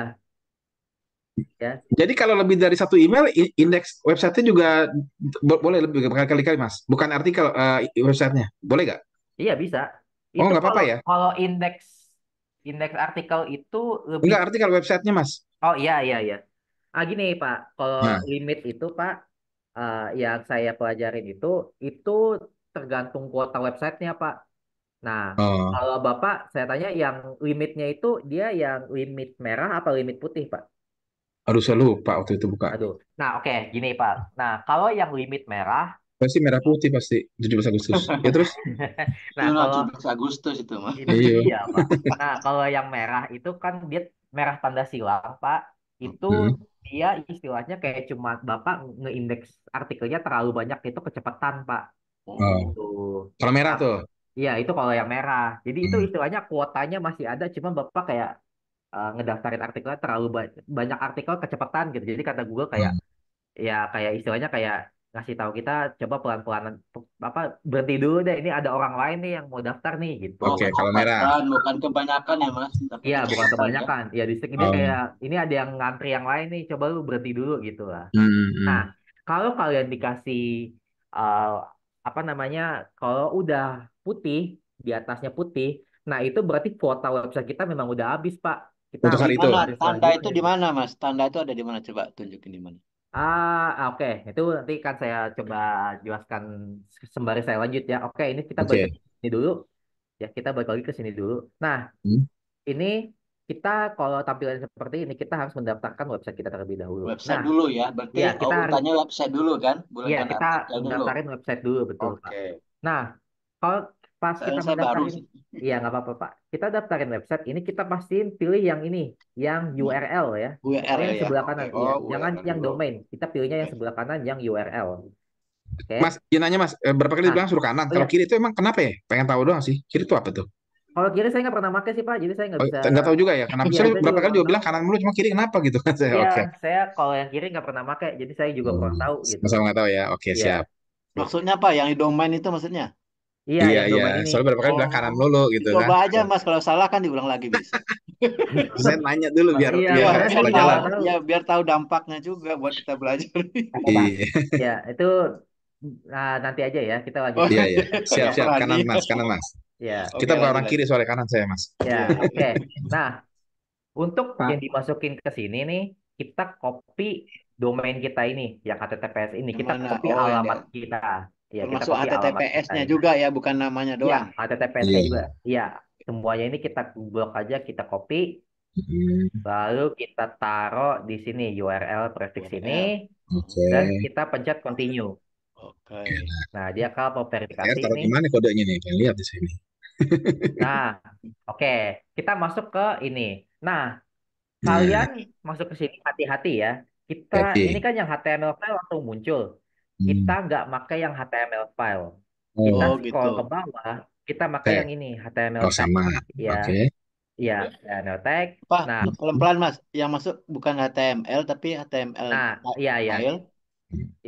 ya. Jadi kalau lebih dari satu email, indeks websitenya juga boleh lebih berkali-kali Mas. Bukan artikel websitenya, boleh nggak? Iya bisa. Oh Itu nggak apa-apa kalau ya? kalau indeks indeks artikel itu lebih. Enggak artikel websitenya Mas. Oh iya iya iya. Gini Pak, kalau Nah, limit itu Pak, yang saya pelajarin itu tergantung kuota websitenya Pak. Nah, oh, kalau Bapak saya tanya yang limitnya itu dia yang limit merah apa limit putih Pak? aduh saya lupa waktu itu buka. Aduh. Nah oke gini Pak. Nah kalau yang limit merah, Pasti merah putih pasti 17 Agustus. Ya terus? nah Itu nah, kalau 17 Agustus itu, Mas. itu Iya. dia, Pak. Nah, kalau yang merah itu kan dia merah tanda silang, Pak. Itu Hmm. dia istilahnya kayak cuma Bapak ngeindeks artikelnya terlalu banyak itu kecepatan, Pak. Oh, Gitu. kalau merah Nah, tuh. iya itu kalau yang merah. Jadi itu Hmm. istilahnya kuotanya masih ada, cuma Bapak kayak ngedaftarin artikelnya terlalu banyak artikel kecepatan gitu. Jadi kata Google kayak Hmm. ya kayak istilahnya kayak ngasih tahu kita coba pelan-pelan apa berhenti dulu deh ini ada orang lain nih yang mau daftar nih gitu. Oh, Oke, kalau merah. kecepatan, bukan kebanyakan ya, Mas, tapi Iya, bukan kecepatan ya. kebanyakan. Ya, di dia Oh. kayak ini ada yang ngantri yang lain nih, coba lu berhenti dulu gitu lah. Hmm, Nah, hmm. kalau kalian dikasih uh, apa namanya, kalau udah putih di atasnya putih, nah itu berarti kuota website kita memang udah habis, Pak. Kita Untuk harus Di hari itu. mana daftarin tanda itu selanjutnya. di mana, Mas? Tanda itu ada di mana? Coba tunjukin di mana. Oke. Itu nanti kan saya coba jelaskan sembari saya lanjut ya. Oke, ini kita balik Oke. ke sini dulu. Ya, kita balik lagi ke sini dulu. Nah, Hmm. ini kita kalau tampilan seperti ini kita harus mendaftarkan website kita terlebih dahulu. Website Nah, dulu ya. Berarti ya kita harus urutannya website dulu kan, ya bukan kita artikel dulu. mendaftarin website dulu betul Pak. Oke. Nah, kalau pas kita Saya baru mendaftarin, sih. iya nggak apa-apa Pak. Kita daftarin website ini kita pastiin pilih yang ini, yang URL ya. URL Pokoknya yang ya. sebelah Oke. kanan, iya. Oh, Jangan URL yang dulu. domain. Kita pilihnya yang Oke. sebelah kanan yang URL. Oke. Mas, izin nanya Mas, berapa kali Nah, dibilang suruh kanan? oh Kalau ya, kiri itu emang kenapa ya? Pengen tahu doang sih. Kiri itu apa tuh? Kalau kiri saya nggak pernah pakai sih Pak, jadi saya nggak Oh, bisa. nggak tahu juga ya kenapa. Iya, Saya saya berapa juga kali kurang juga tahu. bilang kanan mulu, cuma kiri kenapa gitu kan saya. Iya, Oke. saya kalau yang kiri nggak pernah pakai, jadi saya juga Oh, kurang tahu gitu. sama-sama nggak tahu ya. Oke, Iya, siap. Sip. Maksudnya apa? Yang di domain itu maksudnya? iya Iya, yang iya. domain ini. Soalnya berapa kali bilang kanan Oh, mulu gitu kan. coba aja Ya. Mas, kalau salah kan diulang lagi bisa. Saya nanya dulu biar Iya, biar Iya, makanya saya biar supaya juga tahu, jalan. nggak tahu. ya biar tahu dampaknya juga buat kita belajar. Iya, Ya, itu nanti aja ya, kita Oh, lanjutin iya, aja. iya. Siap, Ya, siap. berani. Kanan Mas, kanan Mas. ya, Kita Oke, bukan lanjut orang kiri lanjut. soalnya kanan saya Mas. ya, Iya, iya, oke. iya. Nah, untuk yang Pak. dimasukin ke sini nih, kita copy domain kita ini, yang HTTPS ini, Yang kita mana? copy Oh, yang alamat dia kita. Ya, kita termasuk copy alamat kita HTTPS-nya ini. juga ya, bukan namanya Ya, doang. HTTPS-nya juga. Iya. Iya, semuanya ini kita blok aja, kita copy, Hmm, lalu kita taruh di sini URL prefix ini, URL. Oke. dan kita pencet continue. Oke. Nah, dia kalau TR verifikasi taruh ini. di mana kodenya nih? Pengen lihat di sini. Nah, oke, kita masuk ke ini. Nah, Nah, kalian masuk ke sini hati-hati ya. Kita ini hati. kan yang HTML file langsung muncul. Kita Hmm. nggak pakai yang HTML file. Kita Oh, Oh, scroll ke gitu. bawah, kita pakai tag. yang ini HTML Oh, tag. sama. Ya, Oke. ya, HTML tag. Apa? Nah, Pelan-pelan, Mas. Yang masuk bukan HTML tapi HTML nah, iya, iya. file.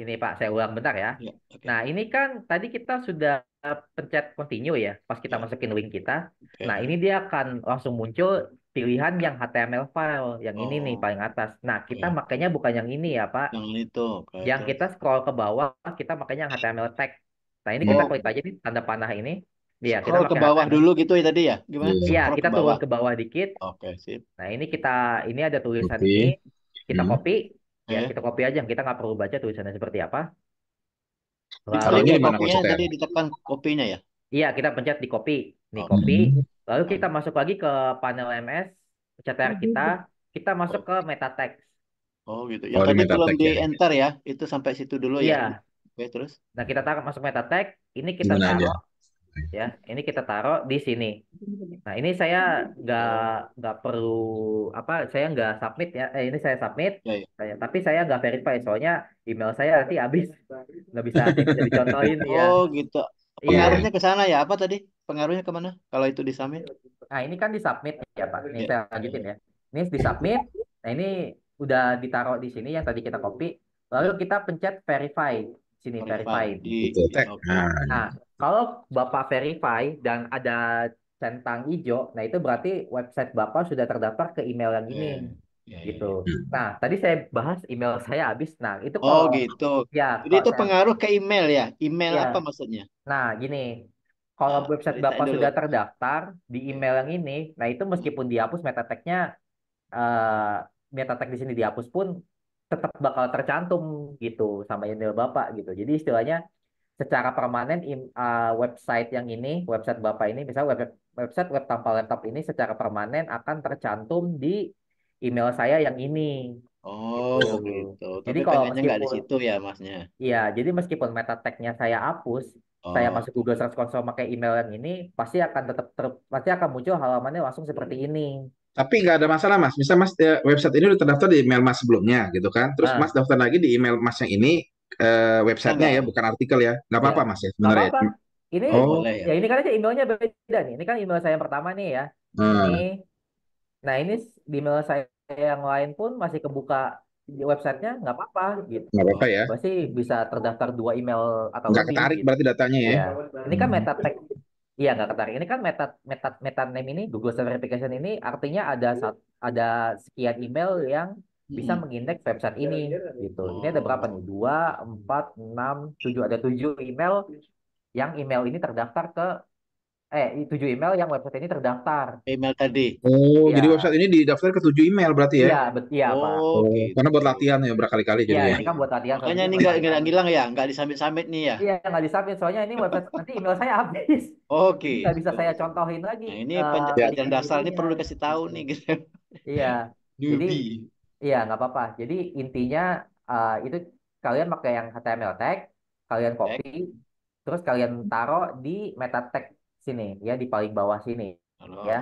Ini Pak, saya ulang bentar ya. Ya, oke. Nah, ini kan tadi kita sudah pencet continue ya, pas kita Ya, masukin link kita. Nah, oke. ini dia akan langsung muncul pilihan yang HTML file, yang ini nih Oh, paling atas. Nah, kita oke. makanya bukan yang ini ya, Pak. Yang itu. Oke, Yang terus. kita scroll ke bawah, kita makanya yang HTML tag. Nah, ini kita Hmm. Oh, klik aja nih tanda panah ini. Iya, kita scroll ke pakai bawah HTML. dulu gitu ya tadi ya? Gimana? Iya. Iya, Scroll kita ke turun bawah. ke bawah dikit. Oke, sip. Nah, ini ada tulisan Oke. ini. Kita Hmm. copy. Ya, Oke. kita copy aja. Kita nggak perlu baca tulisannya seperti apa. Lalu Taruhnya Dikliknya di mana kopinya maksudnya? tadi ditekan kopinya ya? iya, kita pencet di copy. Nih, Oke. copy. Hmm. Lalu kita masuk lagi ke panel MS, CTR kita. Kita masuk ke Oke. meta text. Oh, gitu. Oh, Yang di tadi meta belum tag di ya. enter ya. Itu sampai situ dulu ya. Iya. Oke, terus. Nah, kita taruh masuk meta text. Ini kita Gimana aja? taruh ya. Ini kita taruh di sini. Nah, ini saya nggak Oh, nggak perlu apa? Saya nggak submit ya. Ini saya submit. ya, ya. Tapi saya nggak verify soalnya email saya nanti habis nggak bisa dicontohin ya. Oh, gitu. Iya. Pengaruhnya ke sana ya? Apa tadi? Pengaruhnya kemana? Kalau itu di submit? Nah, ini kan di submit ya, Pak. Ini Ya. saya lanjutin ya. Ini di submit. Nah, ini udah ditaruh di sini yang tadi kita copy. Lalu Ya. kita pencet verify. Sini Verify verified. di Itu tag. oke. Nah, Nah, kalau Bapak verify dan ada centang hijau, nah itu berarti website Bapak sudah terdaftar ke email yang ini Ya, ya, gitu. ya. hmm. Nah, tadi saya bahas email saya habis. Nah, itu Oh, kalau gitu. ya Jadi kalau itu saya pengaruh ke email ya? Email ya. apa maksudnya? Nah, gini. Kalau website Ceritain Bapak dulu. sudah terdaftar di Oke. email yang ini, nah itu meskipun dihapus meta tag-nya eh, meta tag di sini dihapus pun tetap bakal tercantum gitu sama email Bapak gitu. Jadi istilahnya secara permanen website yang ini, website Bapak ini, misalnya website web tanpa laptop ini secara permanen akan tercantum di email saya yang ini Oh, gitu. gitu. Jadi Tapi kalau pengennya nggak di meskipun situ ya, Masnya. iya, jadi meskipun meta tag-nya saya hapus, saya Oh, masuk Google Search Console pakai email yang ini, pasti akan muncul halamannya langsung seperti ini. Tapi nggak ada masalah Mas. Misal Mas website ini udah terdaftar di email Mas sebelumnya gitu kan. Terus Mas Nah, daftar lagi di email Mas yang ini bisa websitenya ya, nggak? bukan artikel ya. Nggak ya, apa-apa Mas ya nggak sebenarnya. apa-apa. Ini Oh, Oh, boleh ya. ya ini kan aja emailnya beda nih. Ini kan email saya yang pertama nih ya. Ini, nah, nah ini di email saya yang lain pun masih kebuka di websitenya nggak apa-apa gitu. nggak apa-apa ya. Pasti bisa terdaftar 2 email atau Nggak lebih ketarik gitu. berarti datanya ya. Iya, ini kan Hmm. meta tag. Iya nggak ketarik. Ini kan meta name ini Google Search Verification ini artinya ada sekian email yang bisa Mm-mm. mengindeks website ini gitu. Ini ada berapa nih? Oh, 2, 4, 6, 7. Ada 7 email yang email ini terdaftar ke 7 email yang website ini terdaftar. email tadi. Oh, jadi Iya, website ini didaftar ke 7 email berarti ya? iya, iya Pak. Oh, Oh, karena buat gitu. latihan ya berkali-kali Iya, jadi ya. ini kan buat latihan Makanya soalnya ini ini nggak berkali-kali. hilang ya, nggak disubmit-submit nih ya. Iya, nggak disubmit soalnya ini website nanti email saya habis. Oh, Jadi nggak bisa gitu. saya contohin lagi Nah, ini Ya, link pelajaran yang dasar ini itunya. perlu dikasih tahu nih gitu. Iya, jadi Newbie. iya nggak apa-apa. Jadi intinya itu kalian pakai yang HTML tag, kalian Cek. copy, terus kalian taruh di meta tag sini ya di paling bawah sini Halo, ya.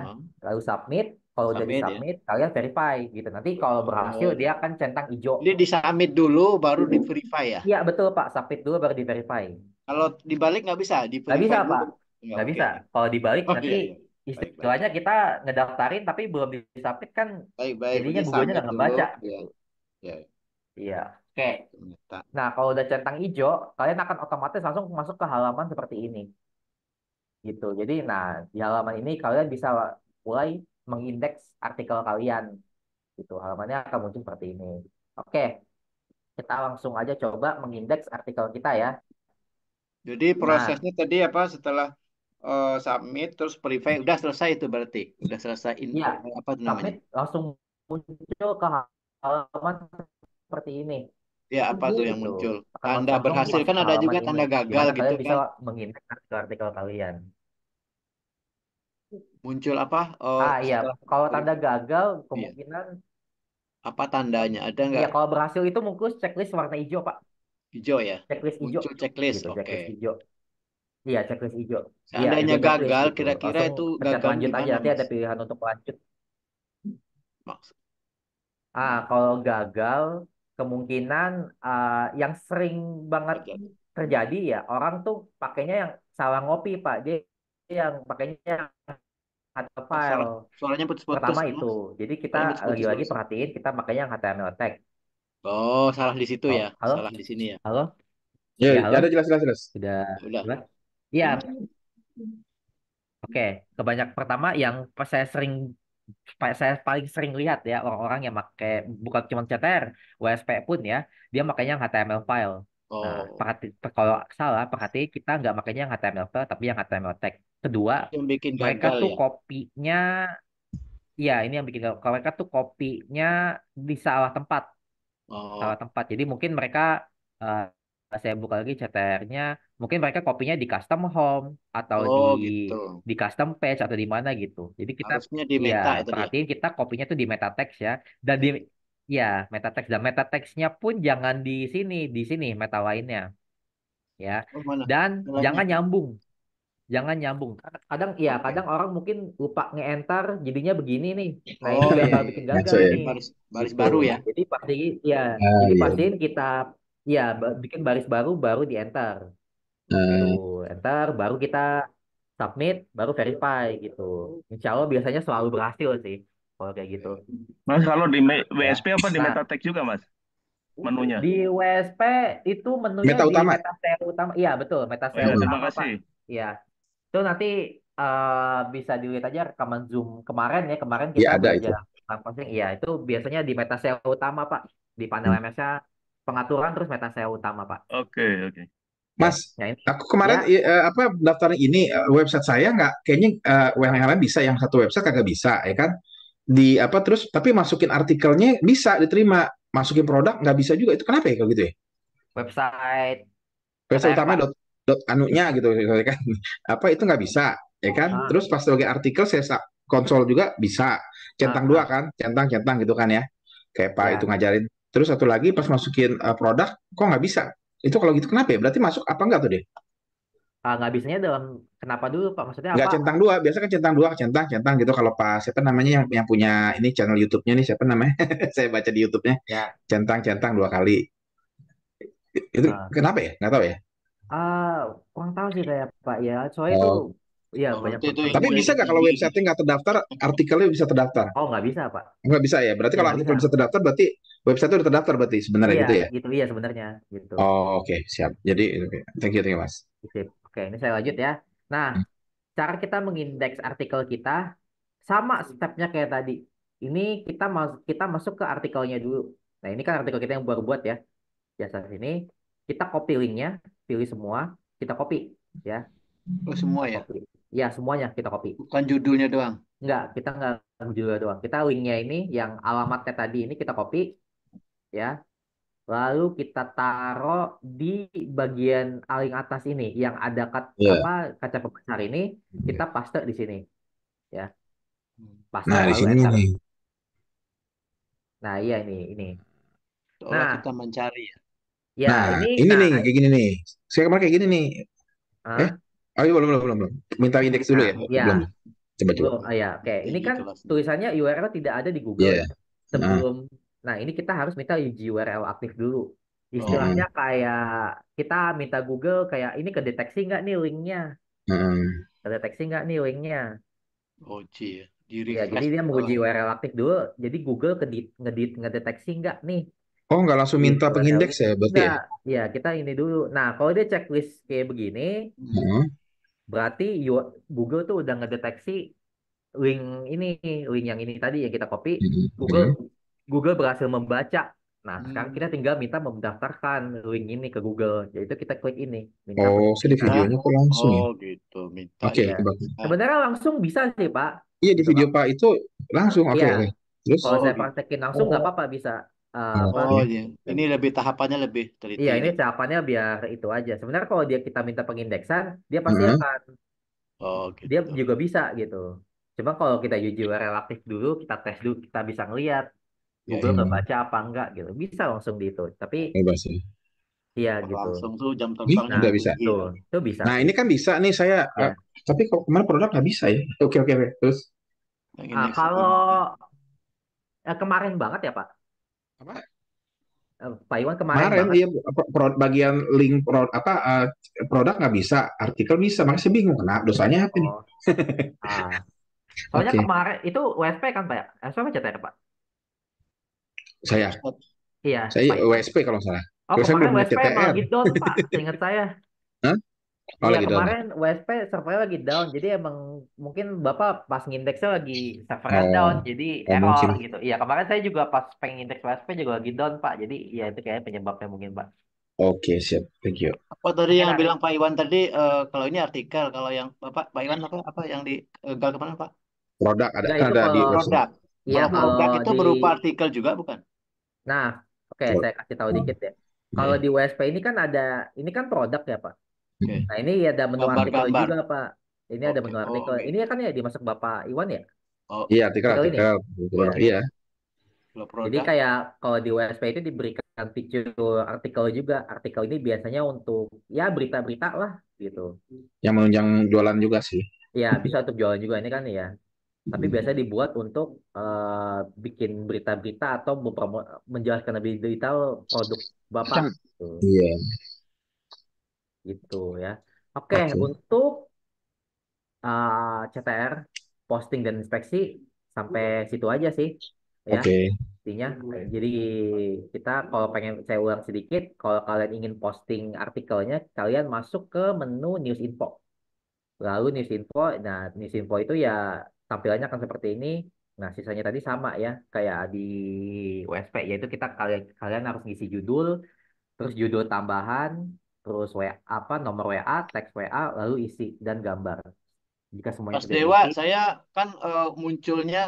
Lalu submit. Kalau udah di submit ya. submit, kalian verify gitu. Nanti kalau berhasil Oh, dia akan centang hijau. jadi di submit dulu baru di verify ya. Iya betul Pak, submit dulu baru di verify. Kalau dibalik nggak bisa, di Nggak bisa verify dulu. Pak, Nggak, nggak oke. bisa. Kalau dibalik Oh, nanti iya, iya. Baik. baik. Soalnya kita ngedaftarin tapi belum disubmit kan, Baik, baik. jadinya Berarti Google-nya submit nggak dulu. ngebaca. Ya, ya. Iya. Oke. Ternyata. Nah, kalau udah centang hijau, kalian akan otomatis langsung masuk ke halaman seperti ini. Gitu. Jadi, nah, di halaman ini kalian bisa mulai mengindeks artikel kalian. Gitu. Halamannya akan muncul seperti ini. Oke, kita langsung aja coba mengindeks artikel kita ya. Jadi Nah, prosesnya tadi apa setelah submit terus verify udah selesai itu berarti. Udah selesai ya, apa itu namanya? submit langsung muncul ke halaman seperti ini. Ya, apa tuh yang Gitu. muncul? Akan Tanda langsung berhasil masuk kan ke ada halaman juga ini. tanda Di gagal mana gitu kalian bisa kan. mengindeks artikel kalian. Muncul apa? Iya, Setelah kalau tanda verify. gagal Iya. kemungkinan Apa tandanya? Ada iya nggak? kalau berhasil itu mungkin checklist warna hijau, Pak. Hijau ya. Checklist hijau Muncul checklist. gitu, Oke. checklist hijau. Iya, checklist hijau. Iya, Seandainya hijau checklist gagal, gitu. kira-kira Langsung itu pencet gagalnya lanjut aja, gimana, nanti Mas? ada pilihan untuk lanjut. Maksud. Kalau gagal kemungkinan yang sering banget Terjadi. terjadi ya orang tuh pakainya yang salah ngopi, Pak. Dia yang pakainya yang ada Oh, file. salah. Suaranya putus-putus, Pertama itu. Mas. Jadi kita Suaranya putus-putus, lagi-lagi Mas. perhatiin kita makanya yang HTML tag. Oh, salah di situ Oh, ya. halo? Salah di sini ya. Halo? Ya, Iya, halo? ada jelas jelas jelas. Sudah Udah. jelas? Iya, Lanjut. oke. Kebanyak pertama yang saya paling sering lihat ya orang-orang yang pakai bukan cuma CTR, WSP pun ya, dia makanya yang HTML file. Nah, Oh, kalau salah, perhati kita nggak makanya yang HTML file tapi yang HTML tag. Kedua, itu yang bikin mereka gagal tuh ya. kopinya, ya ini yang bikin kalau mereka tuh kopinya di salah tempat. Oh, Salah tempat. Jadi mungkin mereka eh, saya buka lagi CTR-nya, mungkin mereka kopinya di custom home atau oh gitu. di custom page atau di mana gitu. Jadi kita Harusnya di ya meta itu dia. perhatiin kita kopinya tuh di meta text ya, dan di ya meta text, dan meta text-nya pun jangan di sini meta lainnya ya. Oh mana? Dan Salahnya. jangan nyambung. Jangan nyambung. Kadang ya, Oke. kadang orang mungkin lupa nge-enter jadinya begini nih. Nah, ini Oh iya bakal iya. bikin Iya. gagal Masuk ya. Bikin nih. baris baris Gitu. baru ya. Jadi pasti ya, Ah, jadi iya. pastiin kita ya bikin baris baru baru di enter. Gitu. Ah, Enter baru kita submit, baru verify gitu. Insya Allah biasanya selalu berhasil sih kalau kayak gitu. Mas, kalau di Ya. WSP apa di Nah, Metatext juga, Mas? Menunya. di WSP itu menunya meta di utama. meta SEO utama. Iya, betul, meta Oh SEO ya, Hmm. terima utama, Pak. kasih. Iya. Itu nanti bisa dilihat aja rekaman Zoom kemarin ya. Kemarin Ya kita ada itu. belajar tentang posting. Iya, itu biasanya di meta SEO utama, Pak. Di panel Hmm. MS-nya pengaturan terus meta SEO utama, Pak. Oke, oke. Oke. Mas, Nah, ini aku kemarin ya, apa daftarin ini website saya nggak kayaknya yang lain bisa, yang satu website kagak bisa ya kan? Di apa terus tapi masukin artikelnya bisa diterima, masukin produk nggak bisa juga. Itu kenapa ya kalau gitu ya? website Website CTR, utama Pak. dot anunya gitu ya kan? Apa itu nggak bisa ya kan? Ah, Terus pas sebagai artikel saya konsol juga bisa, ah, centang dua ah. kan, centang centang gitu kan ya? Kayak Pak itu Ya, ngajarin. Terus satu lagi pas masukin produk kok nggak bisa? Itu kalau gitu kenapa ya? Berarti masuk apa enggak tuh deh? nggak bisanya dalam kenapa dulu, Pak? Maksudnya Nggak apa? centang dua, biasa kan centang dua, centang, centang gitu. Kalau Pak siapa namanya yang punya ini channel YouTube-nya nih siapa namanya? Saya baca di YouTube-nya, Ya. centang, centang dua kali. Itu Ah, kenapa ya? Nggak tahu ya. ah, kurang tahu sih saya, Pak ya. Soalnya itu Oh. ya Oh, banyak berarti itu Tapi permintaan. bisa inputnya nggak kalau tinggi gitu. website-nya nggak terdaftar, artikelnya bisa terdaftar? Oh, nggak bisa, Pak. Nggak bisa ya. Berarti Ya kalau nggak bisa. artikel bisa terdaftar, berarti website itu udah terdaftar berarti sebenarnya Iya, gitu ya. gitu iya sebenarnya gitu. Oh, oke, siap. Jadi, oke. Thank you, Mas. Sip. Oke, ini saya lanjut ya. Nah, cara kita mengindeks artikel kita sama stepnya kayak tadi. Ini kita masuk ke artikelnya dulu. Nah, ini kan artikel kita yang baru buat ya. Biasa sini kita copy linknya, pilih semua, kita copy ya, Oh semua kita ya. copy. Ya, semuanya kita copy. Bukan judulnya doang. Kita nggak juga doang. Kita linknya ini yang alamatnya tadi ini kita copy ya. Lalu kita taruh di bagian paling atas ini yang ada Iya. kaca pembesar ini, kita paste di sini ya. Paste Nah, di lalu sini enter. nih. Nah, iya ini. Seolah kita Nah, mencari ya. ya Nah, ini ini nah nih, kayak gini nih. Saya kemarin kayak gini nih. Eh, ah, oh iya, belum, belum, belum, belum. Minta indeks dulu nah, ya? ya Belum. Coba, coba. belum ya. Oke, Kayak ini kan gitu langsung. tulisannya URL tidak ada di Google Iya. ya. Nah, Sebelum Nah, ini kita harus minta uji URL aktif dulu. Oh, Istilahnya kayak kita minta Google kayak ini kedeteksi nggak nih linknya? Kedeteksi nggak nih linknya? OJ ya. Di Ya, jadi refresh dia menguji masalahnya. URL aktif dulu. Jadi Google ngedeteksi nggak nih Oh, nggak langsung di minta URL pengindeks ini. ya, berarti ya? Enggak, ya kita ini dulu. Nah, kalau dia checklist kayak begini, Hmm. Heeh. berarti Google tuh udah ngedeteksi link ini, link yang ini tadi yang kita copy. Heeh. Google Heeh. Google berhasil membaca. Nah, sekarang kita Hmm. tinggal minta mendaftarkan link ini ke Google. Yaitu kita klik ini, minta Oh, saya di Minta. pengindeksan. videonya kok langsung ya? Oh gitu. Minta Oke, Iya. ini. bagus. Ah. Sebenarnya langsung bisa sih, Pak. Iya, di Gitu video Pak. Pak itu langsung. Oke, Iya, oke. Terus? kalau Oh saya gitu. praktekin langsung nggak apa-apa bisa. Apa? Oh Oke. iya. Ini lebih tahapannya lebih teliti Iya, ini ini. jawabannya biar itu aja. Sebenarnya kalau kita minta pengindeksan, dia pasti Heeh. akan, Oh dia gitu. juga bisa gitu. Cuma kalau kita uji relatif dulu, kita tes dulu, kita bisa ngelihat Ya Google ya. Hmm, ngebaca apa enggak gitu. Bisa langsung di itu. Tapi bebas ya. iya Kalau gitu. langsung tuh jam Nih, terbangnya Nah, nggak bisa. tinggi tuh, ya. itu bisa Nah, sih. ini kan bisa nih saya. Ya. Tapi kalau kemarin produk nggak bisa ya. Oke, oke, oke. Terus? Yang indeks Kalau ini. kemarin banget ya Pak, Apa? Pak Iwan kemarin Kemarin banget. dia bagian link produk nggak bisa, artikel bisa. Makanya saya bingung, kenapa dosanya apa nih? Oh, ah. Soalnya Oke, kemarin itu WSP kan Pak ya? WSP apa CTR Pak? saya Website. Iya, saya Pak Iwan. WSP kalau salah. Oh, Kalau saya kemarin belum punya WSP emang CTR. lagi down Pak, seingat saya. Hah? Oh, Iya lagi down ya? kemarin WSP servernya lagi down, jadi emang mungkin Bapak pas ngindeksnya lagi servernya down, Oh, jadi oh error mungkin. gitu. Iya kemarin saya juga pas pengen indeks WSP juga lagi down Pak, jadi ya itu kayaknya penyebabnya mungkin Pak. Oke, siap. Thank you. Apa tadi Oke yang lah, bilang Pak Iwan tadi? Kalau ini artikel, kalau yang Pak Iwan apa yang di gal kemana Pak? Produk ada enggak kan itu ada di kalau website. Produk. iya Kalau kalau produk itu di berupa artikel juga bukan? nah oke Pro- saya kasih tahu oh, dikit ya. Kalau hmm, di WSP ini kan ada ini kan produk ya Pak. hmm. Oke. Nah ini ada menu artikel Gambar-gambar. juga Pak. Ini ada Oke. menu Oh artikel. Ini gitu. kan ya dimasuk Bapak Iwan ya Oh Iya, artikel ini. artikel. Iya. Produk, iya. kalau Jadi produk. kayak kalau di WSP itu diberikan fitur artikel juga. Artikel ini biasanya untuk ya berita-berita lah gitu. Yang menunjang jualan juga sih. Ya bisa untuk jualan juga ini kan ya. Tapi biasa dibuat untuk bikin berita-berita atau menjelaskan lebih detail produk Bapak. Macam. Gitu, Iya. gitu ya. Oke, Oke. untuk CTR, posting dan inspeksi sampai situ aja sih. Ya. Oke. Intinya, jadi kita kalau pengen saya ulang sedikit, kalau kalian ingin posting artikelnya, kalian masuk ke menu News Info. Lalu News Info, nah News Info itu ya tampilannya akan seperti ini. Nah, sisanya tadi sama ya, kayak di WSP, yaitu kalian kalian harus ngisi judul, terus judul tambahan, terus apa nomor WA, teks WA, lalu isi dan gambar. Jika semuanya Mas sudah Dewa, diisi, saya kan munculnya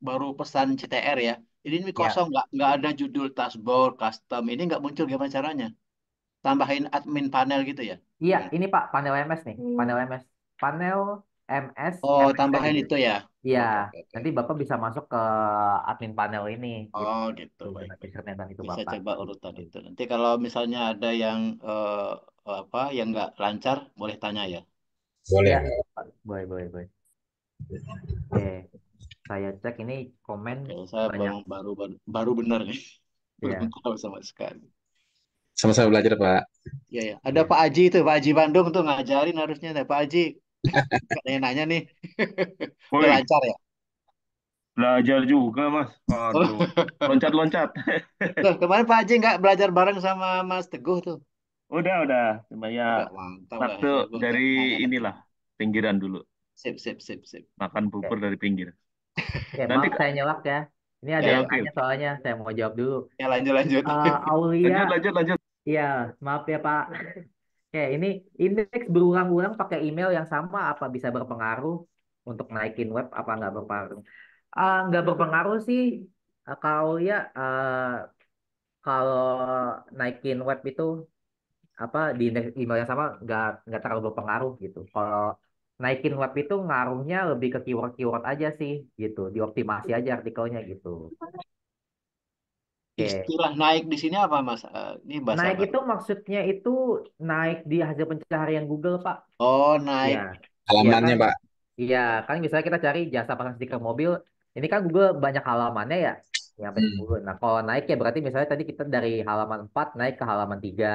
baru pesan CTR ya. Ini ya, kosong, nggak ada judul dashboard, custom. Ini nggak muncul gimana caranya? Tambahin admin panel gitu ya? iya Gimana? ini Pak panel MS nih, panel MS, panel MS, Oh, MS-nya tambahin gitu. itu ya? Iya, Oke, oke, oke. nanti Bapak bisa masuk ke admin panel ini, gitu. Oh, gitu. Tuh, Baik, dengan baik. username dan itu Bisa Bapak. coba urutan itu. Nanti kalau misalnya ada yang apa yang nggak lancar, boleh tanya ya. Ya, Boleh. Pak. Boleh, boleh, boleh. Oke, saya cek ini komen Oke, saya banyak. baru baru, baru benar nih. Belum Ya, tahu sama sekali. Sama-sama belajar, Pak. Iya, ya. Ada ya. Pak Aji itu, Pak Aji Bandung tuh ngajarin harusnya. Ada Pak Aji. Nggak nanya-nanya nih. Udah Woi, lancar ya? belajar juga, Mas. Aduh, loncat-loncat. Loh, kemarin Pak Haji nggak belajar bareng sama Mas Teguh tuh. Udah. Semuanya Udah mantap lah. waktu Saya gua dari nanya nanti. inilah, pinggiran dulu. Sip, sip, sip, sip. Makan bubur Oke, dari pinggir. oke, Nanti, maaf saya nyelak ya. Ini ada Ya, yang ya. oke. tanya soalnya, saya mau jawab dulu. Ya, lanjut, lanjut. Aulia, Lanjut. iya, maaf ya Pak. Oke, ini indeks berulang-ulang pakai email yang sama apa bisa berpengaruh untuk naikin web apa nggak berpengaruh? Nggak berpengaruh sih. Kalau ya kalau naikin web itu apa di indeks email yang sama nggak terlalu berpengaruh gitu. Kalau naikin web itu ngaruhnya lebih ke keyword-keyword aja sih gitu, dioptimasi aja artikelnya gitu. Oke, Istilah naik di sini apa, Mas? Ini bahasa naik baru. itu maksudnya itu naik di hasil pencarian Google, Pak. Oh, Iya, naik. iya kan? Halamannya, Pak. Iya, kan misalnya kita cari jasa pasang stiker mobil, ini kan Google banyak halamannya ya. Sampai 10. Nah, kalau naik ya berarti misalnya tadi kita dari halaman 4 naik ke halaman 3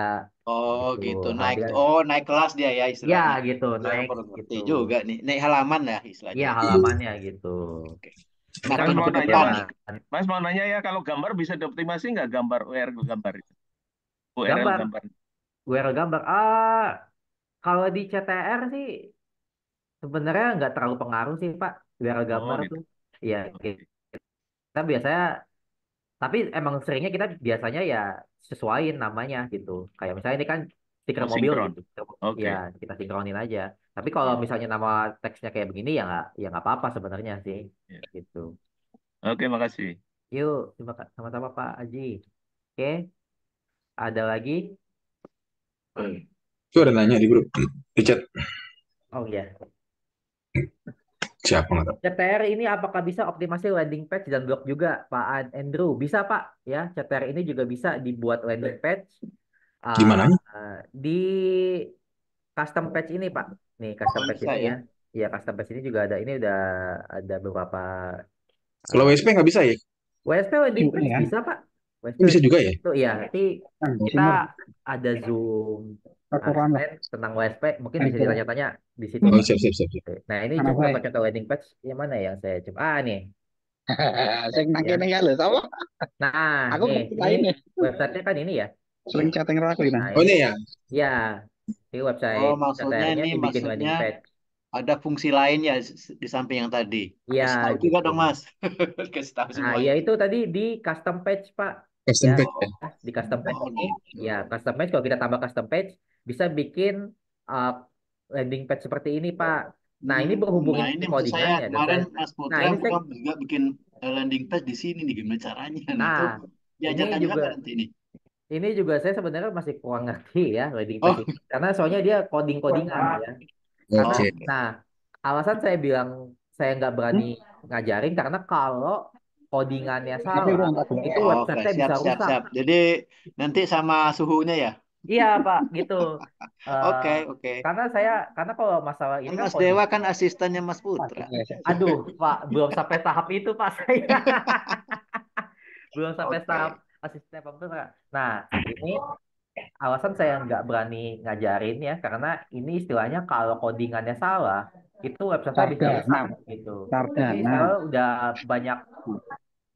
Oh gitu. gitu, Nah, dia naik kelas dia ya ya istilahnya. gitu, Gue yang naik perlu ngerti gitu. juga nih, naik halaman ya Iya, istilahnya. halamannya gitu. Oke. Ini kan Mas Makin mau ke masuk nanya depan Mas, nih. urutan Mas mau nanya ya kalau gambar bisa dioptimasi nggak gambar gambar itu, URL gambar, gambar. URL gambar. Kalau di CTR sih sebenarnya nggak terlalu pengaruh sih Pak, URL Oh gambar gitu. tuh. Iya, Oke. kita biasanya, tapi emang seringnya kita biasanya ya sesuaiin namanya gitu. Kayak misalnya ini kan stiker Oh mobil sinkron. gitu. Ya Oke. kita sinkronin aja. Tapi kalau Ya. misalnya nama teksnya kayak begini ya nggak apa-apa sebenarnya sih Ya. gitu. Oke, makasih. Yuk, sama-sama Pak Aji. Oke, ada lagi? Itu ada nanya di grup, di chat. Oh iya. Siapa nggak tahu. CTR ini apakah bisa optimasi landing page dan blog juga, Pak Andrew? Bisa, Pak. Ya, CTR ini juga bisa dibuat landing page Gimana? di custom page ini, Pak. Nih, custom Oh page bisa ini ya. ya. Iya, custom page ini juga ada. Ini udah ada beberapa Kalau eh, WSP nggak bisa ya? WSP landing Juga page ya. bisa, Pak. WSP Bisa landing juga page ya? itu ya. Nanti kita Consumer ada Zoom aturan lah. Senin tentang WSP. Mungkin bisa Aturan. ditanya-tanya di situ, Oh Pak. siap siap siap. Siap. Nah, ini Anak saya. contoh-contoh landing page yang mana yang saya coba. Nih, Saya nang kene ya. ya lho, sama. Nah, Aku nih, ngerti ini lainnya. websitenya kan ini ya. Sering chatting aku ini. Nah, Oh ini ini ya? ya, ini Oh website maksudnya CTR-nya ini dibikin maksudnya landing page. ada fungsi lain ya di samping yang tadi. Ya, Kasih tahu juga gitu. dong Mas. Kasih tahu Nah, ya semuanya. itu tadi di custom page, Pak. Custom Ya, page ya? di custom page Oh ini, gitu. ya custom page kalau kita tambah custom page bisa bikin uh, landing page seperti ini, Pak. Nah, ini berhubungin Nah ini ke maksud saya codingannya dan kemarin saya, Mas nah Putra ini saya, bukan juga bikin landing page di sini nih gimana caranya. Nah itu nah ini diajarkan juga juga nggak nanti ini? saya sebenarnya masih kurang ngerti ya landing page Oh, ini karena soalnya dia coding-codingan ya. Karena, Oke. nah, alasan saya bilang saya nggak berani ngajarin karena kalau codingannya Tapi salah, udah angkat dulu. itu oke websitenya siap bisa siap rusak. siap. Jadi nanti sama suhunya ya. Iya, Pak, gitu. Eh, Oke oke. karena kalau masalah ini Kan kan Mas coding. Dewa kan asistennya Mas Putra. Aduh, Pak, belum sampai tahap itu, Pak, saya. Belum sampai tahap Oke. asisten pembenar. Nah, ini alasan saya nggak berani ngajarin ya, karena ini istilahnya kalau codingannya salah, itu websitenya bisa rusak Sarjana. gitu. Ini Sarjana. sekarang udah banyak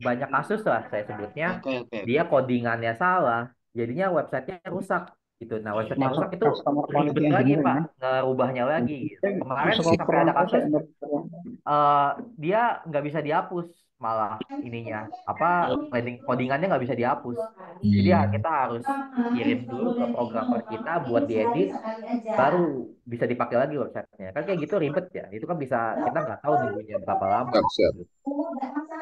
banyak kasus lah saya sebutnya, Oke oke dia oke. codingannya salah, jadinya websitenya rusak gitu. Nah, websitenya Masuk rusak itu customer quality ribet lagi engineering Pak, ya. ngerubahnya lagi gitu. Kemarin Masuk sampai operan ada kok kasus saya eh, dia nggak bisa dihapus malah ininya apa landing codingannya nggak bisa dihapus. Jadi ya Hmm. kita harus kirim dulu ke programmer kita buat diedit, baru bisa dipakai lagi websitenya. Kan kayak gitu ribet ya. Itu kan bisa kita nggak tahu nunggunya berapa lama. Siap, siap.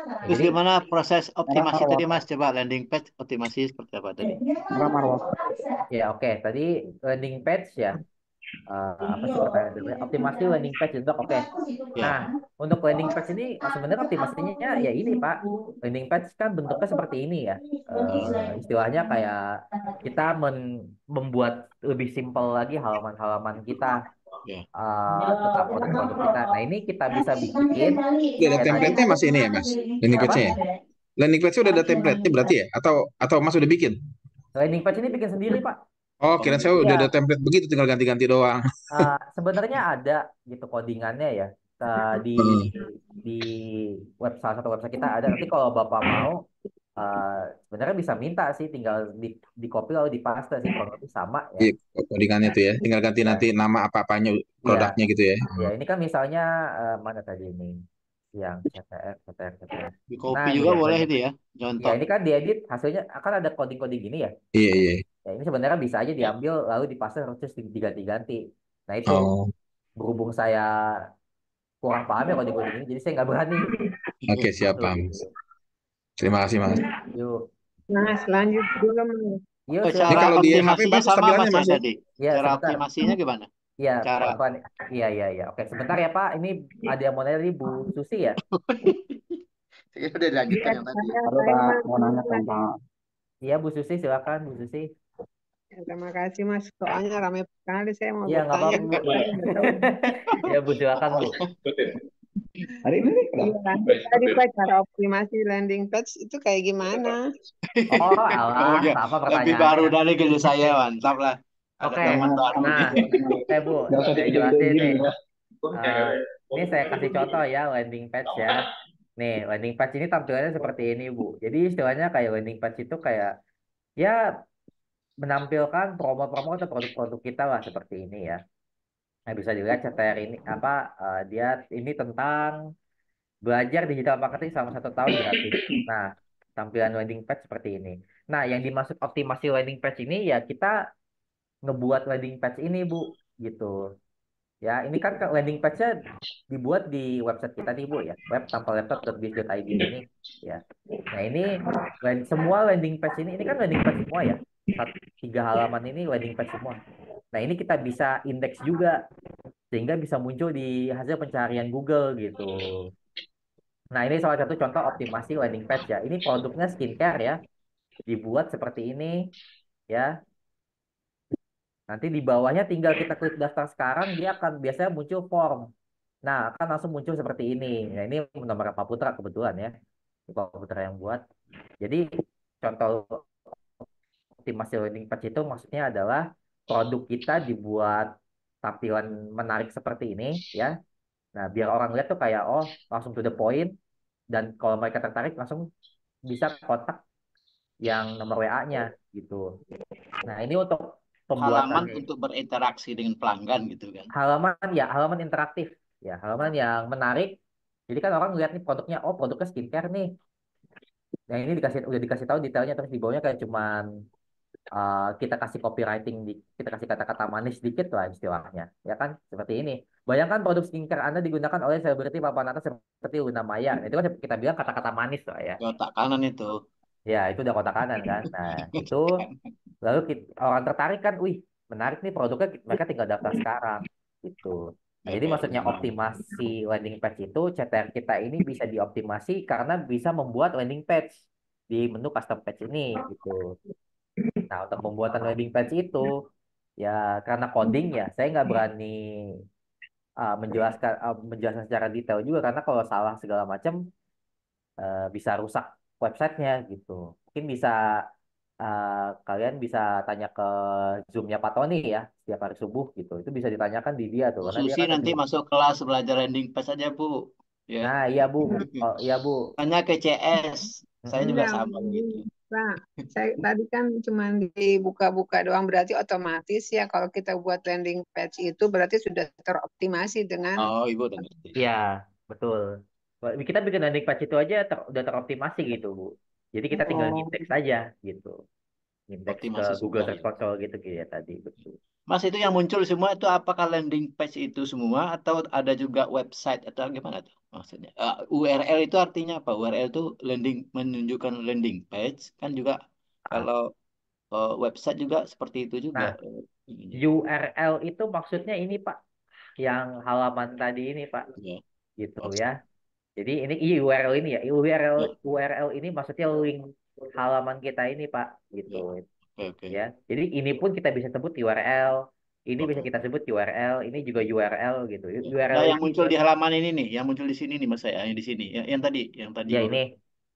Nah, Terus jadi gimana proses Merah optimasi marwah. tadi Mas? Coba landing page optimasi seperti apa tadi? Merah marwah. ya oke, tadi landing page ya. Apa sih pertanyaan dulu? Optimasi landing page itu oke. Nah, Ya. untuk landing page ini sebenarnya optimasinya ya ini Pak. Landing page kan bentuknya seperti ini ya. Istilahnya kayak kita membuat lebih simpel lagi halaman-halaman kita Ya. tentang produk-produk kita. Nah, ini kita bisa bikin Udah ada ya tadi template-nya masih ini ya, Mas? Landing apa? page-nya ya? Landing page-nya udah ada template-nya berarti ya? Atau Mas udah bikin? Landing page ini bikin sendiri Pak. Oh, Oh, kira saya udah ada Iya, template begitu, tinggal ganti-ganti doang. sebenarnya ada gitu codingannya ya. Di Hmm. di salah satu website kita ada. Nanti kalau Bapak mau sebenarnya bisa minta sih, tinggal di copy lalu di paste sih, kurang lebih sama ya. Iya, codingannya tuh ya. Tinggal ganti Ya, nanti nama apa-apanya iya, produknya gitu ya. ya. Ini kan misalnya mana tadi ini yang CTR. di Nah, copy ini juga yang boleh landing itu page. ya. Ya, Contoh. ini kan diedit hasilnya akan ada coding-coding gini ya. Iya, iya. Ya, ini sebenarnya bisa aja Ya. diambil lalu dipaste terus diganti-ganti. Nah, itu Oh, berhubung saya kurang paham ya coding-coding ini, jadi saya nggak berani. oke, siap, Tuh, Pak. gitu. Terima kasih, Mas. Yuk, Mas, lanjut dulu, Mas. yuk Oh, Ini cara silakan. kalau di HP optimasinya bagus sama tampilannya, Mas yang Mas ya? tadi. Ya, Cara sebentar. optimasinya gimana? Ya, Cara pelan-pelan. Iya. Oke, sebentar ya, Pak. Ini ada yang mau nanya tadi, Bu Susi ya? Ini udah Iya, dilanjutkan yang tadi. Halo, saya Pak. Mas. Mau nanya tentang Iya, Bu Susi, silakan, Bu Susi. Ya, terima kasih, Mas. Soalnya ramai sekali saya mau Iya, nggak bertanya. apa-apa, Bu. Saya nggak tahu. Ya, Bu, silakan, Bu. Hari ini Iya. Tadi Pak cara optimasi landing page itu kayak gimana? Oh, Oh alah, ya, apa lebih baru pertanyaannya? dari kerja saya, mantap lah. Ada Oke, teman baru nah, nih. Bu, nggak usah saya dikit-dikit jelasin gini nih. ya. Eh, ini saya kasih contoh ya landing page ya. Nih, landing page ini tampilannya seperti ini, Bu. Jadi istilahnya kayak landing page itu kayak ya menampilkan promo-promo atau produk-produk kita lah seperti ini ya. Nah, bisa dilihat CTR ini apa dia ini tentang belajar digital marketing selama 1 tahun gratis. Nah, tampilan landing page seperti ini. Nah, yang dimaksud optimasi landing page ini ya kita ngebuat landing page ini, Bu, gitu. Ya, ini kan landing page-nya dibuat di website kita nih, Bu, ya. Web tanpa laptop.biz.id ini, ya. Nah, ini semua landing page ini kan landing page semua ya. 3 halaman ini landing page semua. Nah, ini kita bisa indeks juga sehingga bisa muncul di hasil pencarian Google gitu. Nah, ini salah satu contoh optimasi landing page ya. Ini produknya skincare ya. Dibuat seperti ini ya. Nanti di bawahnya tinggal kita klik daftar sekarang, dia akan biasanya muncul form. Nah, akan langsung muncul seperti ini. Nah, ini nomor Pak Putra kebetulan ya. Pak Putra yang buat. Jadi, contoh optimasi landing page itu maksudnya adalah produk kita dibuat tampilan menarik seperti ini ya. Nah, biar orang lihat tuh kayak oh, langsung to the point dan kalau mereka tertarik langsung bisa kontak yang nomor WA-nya gitu. Nah, ini untuk Halaman pembuatannya. untuk berinteraksi dengan pelanggan gitu kan. Halaman ya, halaman interaktif ya, halaman yang menarik. Jadi kan orang lihat nih produknya, oh produknya skincare nih. Nah, ini udah dikasih tahu detailnya terus di bawahnya kayak cuman kita kasih copywriting kita kasih kata-kata manis dikit lah istilahnya. Ya kan seperti ini. Bayangkan produk skincare Anda digunakan oleh selebriti papan atas seperti Luna Maya. Nah, itu kan kita bilang kata-kata manis lah ya. Di otak kanan itu. Ya, itu udah kotak kanan kan. Nah, itu lalu orang tertarik kan, wih, menarik nih produknya, mereka tinggal daftar sekarang. Gitu. Nah, jadi Oke, maksudnya optimasi landing page itu, CTR kita ini bisa dioptimasi karena bisa membuat landing page di menu custom page ini, gitu. Nah, untuk pembuatan landing page itu, ya karena coding ya, saya nggak berani menjelaskan secara detail juga karena kalau salah segala macam bisa rusak websitenya gitu. Mungkin bisa kalian bisa tanya ke Zoom-nya Pak Tony ya setiap hari subuh gitu. Itu bisa ditanyakan di dia tuh Bu karena dia Susi kan nanti lebih. masuk kelas belajar landing page aja, Bu. Ya. Nah, iya Bu. Oh, iya Bu. Tanya ke CS. Saya juga Enggak, sama begitu. Pak. Saya tadi kan cuma dibuka-buka doang, berarti otomatis ya kalau kita buat landing page itu berarti sudah teroptimasi dengan Oh, Ibu udah ngerti. Iya, betul. Kita bikin landing page itu aja udah teroptimasi gitu Bu. Jadi kita tinggal oh, indeks aja gitu. Indeks ke Optimasi Google semua Search ya. Console gitu ya tadi betul. Mas, itu yang muncul semua itu apakah landing page itu semua atau ada juga website atau gimana tuh maksudnya? URL itu artinya apa? URL itu landing menunjukkan landing page kan juga Ah, kalau website juga seperti itu juga. Nah, Ininya. URL itu maksudnya ini Pak, yang halaman tadi ini Pak, Ya. gitu Oh, ya. Jadi ini URL ini ya, URL ya, URL ini maksudnya link halaman kita ini Pak, gitu ya. Oke, oke. ya. Jadi ini pun kita bisa sebut URL, ini bisa Oke. kita sebut URL, ini juga URL gitu. Ya. Nah, URL yang ini muncul di halaman ini nih, yang muncul di sini nih Mas saya, yang di sini, yang tadi ya baru. ini,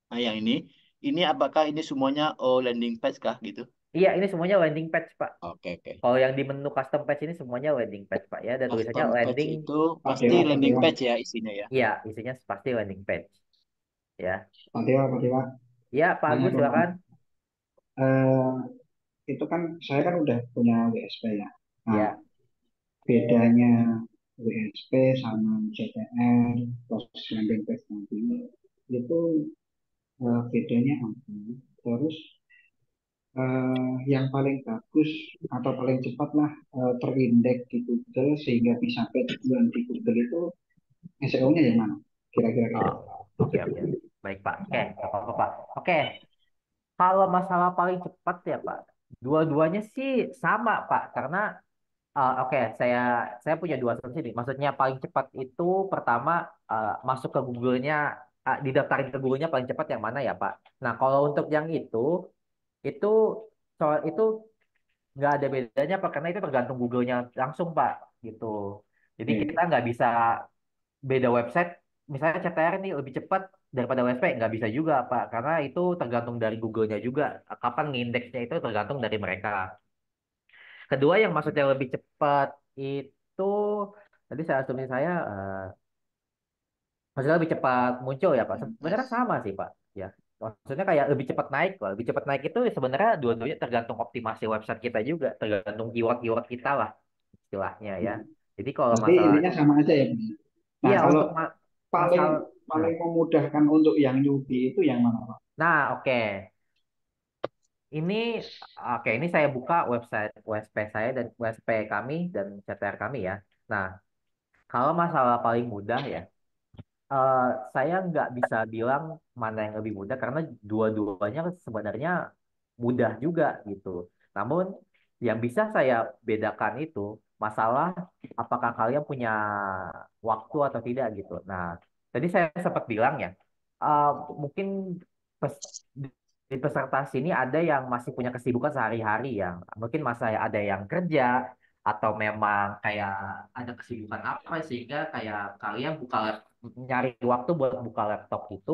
Nah, yang ini apakah ini semuanya landing page kah gitu? iya ini semuanya landing page Pak. Oke, oke. Kalau yang di menu custom page ini semuanya landing page Pak ya. Ada tulisannya Custom page landing, itu Pak pasti Dewa, Pak landing Dewa, page ya isinya ya. iya isinya pasti landing page ya. Pak Dewa, Pak Dewa. Iya Pak Tanya Agus dong, Mas. silakan. Eh, itu kan saya kan udah punya WSP ya. Nah, Ya. bedanya WSP sama CTR, proses landing page nanti itu bedanya apa? Terus yang paling bagus atau paling cepat lah terindeks di Google sehingga bisa paid duluan di Google itu SEO-nya yang mana? Kira-kira Oh, gitu. oke oke. Baik Pak. Oke, nggak apa-apa Pak. Oke, kalau masalah paling cepat ya Pak, dua-duanya sih sama Pak, karena oke saya punya dua solusi nih. Maksudnya paling cepat itu pertama masuk ke Google-nya, didaftarin ke Google-nya paling cepat yang mana ya Pak? Nah kalau untuk yang itu soal itu nggak ada bedanya Pak, karena itu tergantung Google-nya langsung Pak, gitu. Jadi kita Oke. nggak bisa beda website misalnya CTR nih lebih cepat daripada WSP, nggak bisa juga Pak, karena itu tergantung dari Google-nya juga. Kapan ngindeksnya itu tergantung dari mereka. Kedua yang maksudnya lebih cepat itu tadi saya asumsi saya maksudnya lebih cepat muncul ya Pak. Sebenarnya Yes. sama sih Pak. Ya, maksudnya kayak lebih cepat naik lah. Lebih cepat naik itu sebenarnya dua-duanya tergantung optimasi website kita juga, tergantung keyword-keyword kita lah istilahnya ya. Jadi kalau Berarti masalah intinya sama aja ya, Bang. Nah, iya kalau untuk paling masalah paling memudahkan untuk yang newbie itu yang mana, Pak? nah oke. Ini oke, ini saya buka website WSP saya dan WSP kami dan CTR kami ya. Nah, kalau masalah paling mudah ya, eh, saya nggak bisa bilang mana yang lebih mudah karena dua-duanya sebenarnya mudah juga gitu. Namun yang bisa saya bedakan itu masalah apakah kalian punya waktu atau tidak gitu. Nah, tadi saya sempat bilang ya, eh, mungkin pes- di peserta sini ada yang masih punya kesibukan sehari-hari ya. Mungkin masa ada yang kerja atau memang kayak ada kesibukan apa sehingga kayak kalian nyari waktu buat buka laptop itu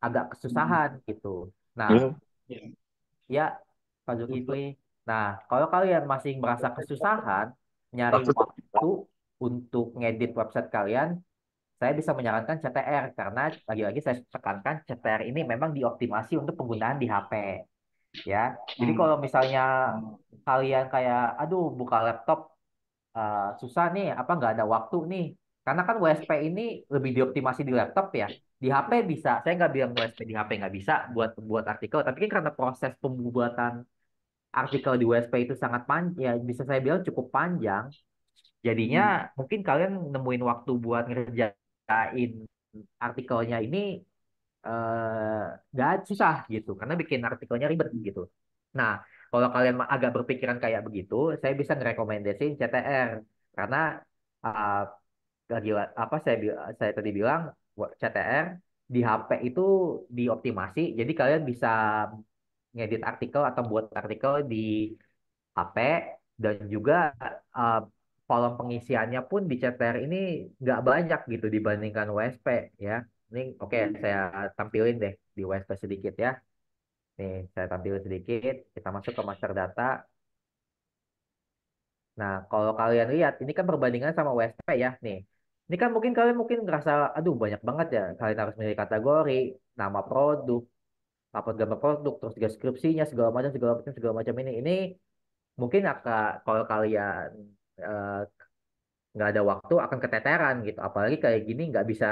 agak kesusahan gitu. Nah, Ya. Ya. ya, Pak Zulkifli. Nah, kalau kalian masih merasa kesusahan nyari waktu untuk ngedit website kalian, saya bisa menyarankan CTR karena lagi-lagi saya tekankan CTR ini memang dioptimasi untuk penggunaan di HP ya. Jadi Hmm. kalau misalnya Oh. kalian kayak aduh buka laptop susah nih, apa nggak ada waktu nih? Karena kan WSP ini lebih dioptimasi di laptop ya. Di HP bisa, saya nggak bilang WSP di HP nggak bisa buat buat artikel, tapi kan karena proses pembuatan artikel di WSP itu sangat panjang, ya bisa saya bilang cukup panjang. Jadinya Hmm. mungkin kalian nemuin waktu buat ngerjain artikelnya ini eh, nggak susah gitu, karena bikin artikelnya ribet gitu. Nah, kalau kalian agak berpikiran kayak begitu, saya bisa ngerekomendasiin CTR karena uh, lagi apa saya tadi bilang CTR di HP itu dioptimasi, jadi kalian bisa ngedit artikel atau buat artikel di HP dan juga uh, kolom pengisiannya pun di CTR ini nggak banyak gitu dibandingkan WSP ya. Ini oke, saya tampilin deh di WSP sedikit ya. Nih, saya tampilin sedikit. Kita masuk ke master data. Nah, kalau kalian lihat, ini kan perbandingan sama WSP ya. Nih, ini kan mungkin kalian mungkin ngerasa, aduh banyak banget ya. Kalian harus milih kategori, nama produk, upload gambar produk, terus deskripsinya, segala macam ini. Ini mungkin kalau kalian eh, nggak ada waktu akan keteteran gitu. Apalagi kayak gini nggak bisa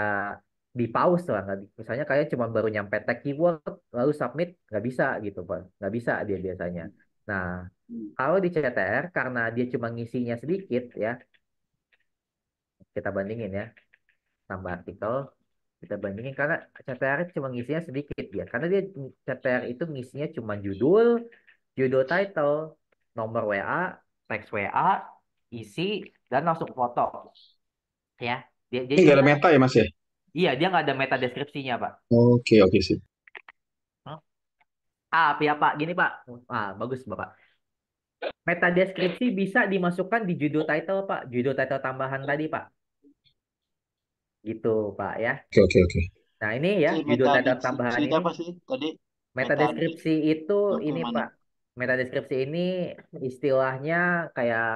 di pause lah. Misalnya kalian cuma baru nyampe tag keyword, lalu submit, nggak bisa gitu, Pak. Nggak bisa dia biasanya. Nah, kalau di CTR, karena dia cuma ngisinya sedikit ya, kita bandingin ya, tambah artikel, kita bandingin karena CTR cuma ngisinya sedikit ya, karena dia CTR itu ngisinya cuma judul, judul title, nomor WA, teks WA, isi, dan langsung foto ya. Ini nggak Dia ada meta ya, Mas ya? iya dia nggak ada meta deskripsinya Pak. Oke, oke sih. Hmm? Ya Pak, gini Pak, bagus Bapak. Meta deskripsi bisa dimasukkan di judul title Pak, judul title tambahan tadi Pak, gitu Pak ya. Oke, oke, oke. Nah ini ya Si judul meta title deskripsi tambahan itu ini. apa sih tadi? Meta Meta di deskripsi itu itu ini mana? Pak. Meta deskripsi ini istilahnya kayak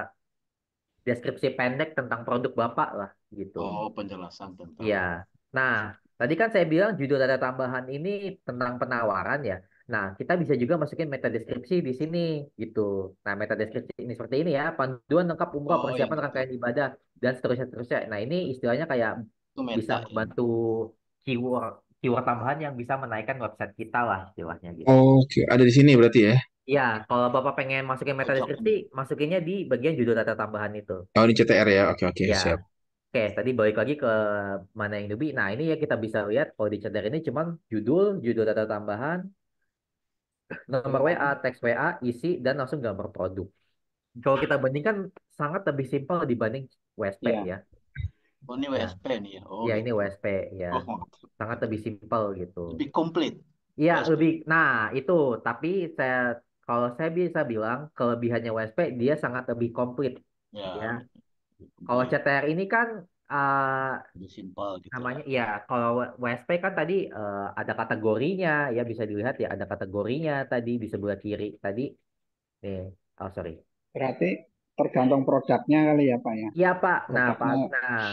deskripsi pendek tentang produk Bapak lah gitu. Oh, penjelasan tentang. Iya. Nah, tadi kan saya bilang judul data tambahan ini tentang penawaran ya. Nah, kita bisa juga masukin meta deskripsi di sini gitu. Nah, meta deskripsi ini seperti ini ya, panduan lengkap umroh, Oh, yang persiapan itu. rangkaian ibadah dan seterusnya. Nah, ini istilahnya kayak Itu bisa meta ya. membantu keyword keyword tambahan yang bisa menaikkan website kita lah istilahnya gitu. Oke, ada di sini berarti ya. Iya, kalau Bapak pengen masukin meta Cocok deskripsi, ini. masukinnya di bagian judul data tambahan itu. Oh, ini CTR ya. Oke, oke, Ya, siap. oke. Tadi balik lagi ke mana yang newbie. Nah, ini ya kita bisa lihat kalau di Cedar ini cuman judul, judul data tambahan, nomor WA, teks WA, isi, dan langsung gambar produk. Kalau kita bandingkan sangat lebih simpel dibanding WSP Iya. ya. Oh, ini Ya, WSP nih ya. Oh, ya ini gitu. WSP ya. Oh, mantap. Sangat lebih simpel gitu. Lebih komplit Iya, WSP. lebih. Nah, itu. Tapi kalau saya bisa bilang kelebihannya WSP dia sangat lebih komplit. Ya, Ya, lebih kalau komplit. CTR ini kan ah, Lebih simpel gitu ya. namanya ya kalau WSP kan tadi ada kategorinya ya bisa dilihat ya ada kategorinya tadi di sebelah kiri tadi nih. Oh sorry. Berarti tergantung produknya kali ya Pak ya. Iya Pak. Nah Produknya Pak. Nah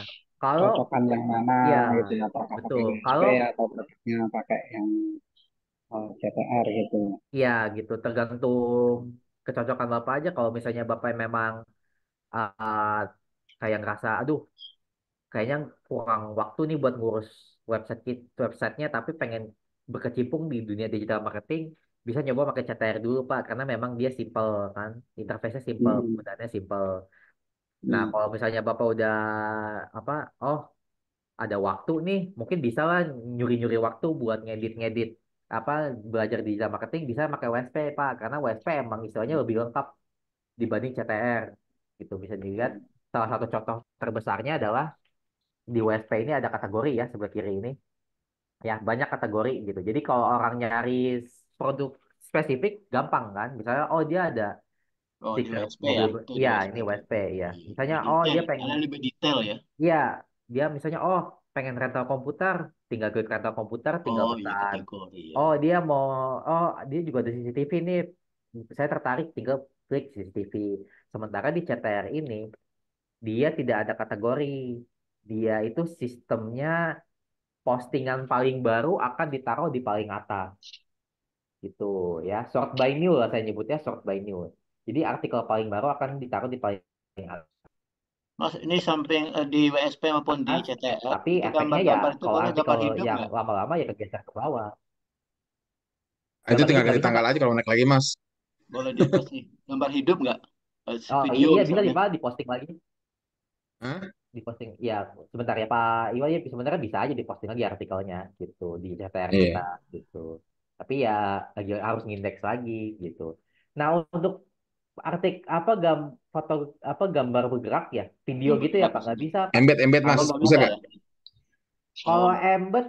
kalau cocokan yang mana ya gitu ya. Apakah pakai betul. USB Kalau atau produknya pakai yang CTR gitu. ya gitu tergantung kecocokan Bapak aja. Kalau misalnya Bapak memang uh, kayak ngerasa aduh kayaknya kurang waktu nih buat ngurus websitenya tapi pengen berkecimpung di dunia digital marketing bisa nyoba pakai CTR dulu Pak karena memang dia simple kan interface-nya simple Hmm. penggunaannya simple. Nah Hmm. kalau misalnya Bapak udah apa oh ada waktu nih mungkin bisa lah nyuri-nyuri waktu buat ngedit-ngedit apa belajar digital marketing bisa pakai WSP Pak karena WSP emang istilahnya lebih lengkap dibanding CTR gitu bisa dilihat salah satu contoh terbesarnya adalah di WSP ini ada kategori ya sebelah kiri ini ya banyak kategori gitu jadi kalau orang nyari produk spesifik gampang kan misalnya oh dia ada Oh, di stiker WSP ya, mobil itu di ya WSP ini tuh. WSP ya misalnya Lebih oh detail, dia pengen karena lebih detail ya. ya dia misalnya oh pengen rental komputer tinggal klik rental komputer tinggal Oh iya pesan kategori ya. oh dia mau oh dia juga ada CCTV nih saya tertarik tinggal klik CCTV sementara di CTR ini dia tidak ada kategori dia itu sistemnya postingan paling baru akan ditaruh di paling atas gitu ya sort by new lah saya nyebutnya sort by new jadi artikel paling baru akan ditaruh di paling Mas, ini samping di WSP maupun di atas CTR, tapi itu efeknya ya gambar-gambar itu kalau boleh artikel gambar hidup yang nggak? lama-lama ya kegeser ke bawah Ah, itu gambar hidup tinggal nggak ganti bisa tanggal pak aja kalau naik lagi, Mas. Boleh dikasih gambar hidup nggak? oh iya Video iya bisa misalnya. pak diposting lagi Hah? diposting ya sebentar ya Pak Iwan ya sebenarnya bisa aja diposting lagi artikelnya gitu di CTR kita Iya. gitu tapi ya lagi harus ngindeks lagi gitu nah untuk apa foto apa gambar bergerak ya video Yang gitu ya bergerak Pak nggak maksudnya. bisa Pak Embed, Oh Mas. nggak Bisa bisa nggak? ya? kalau Oh, embed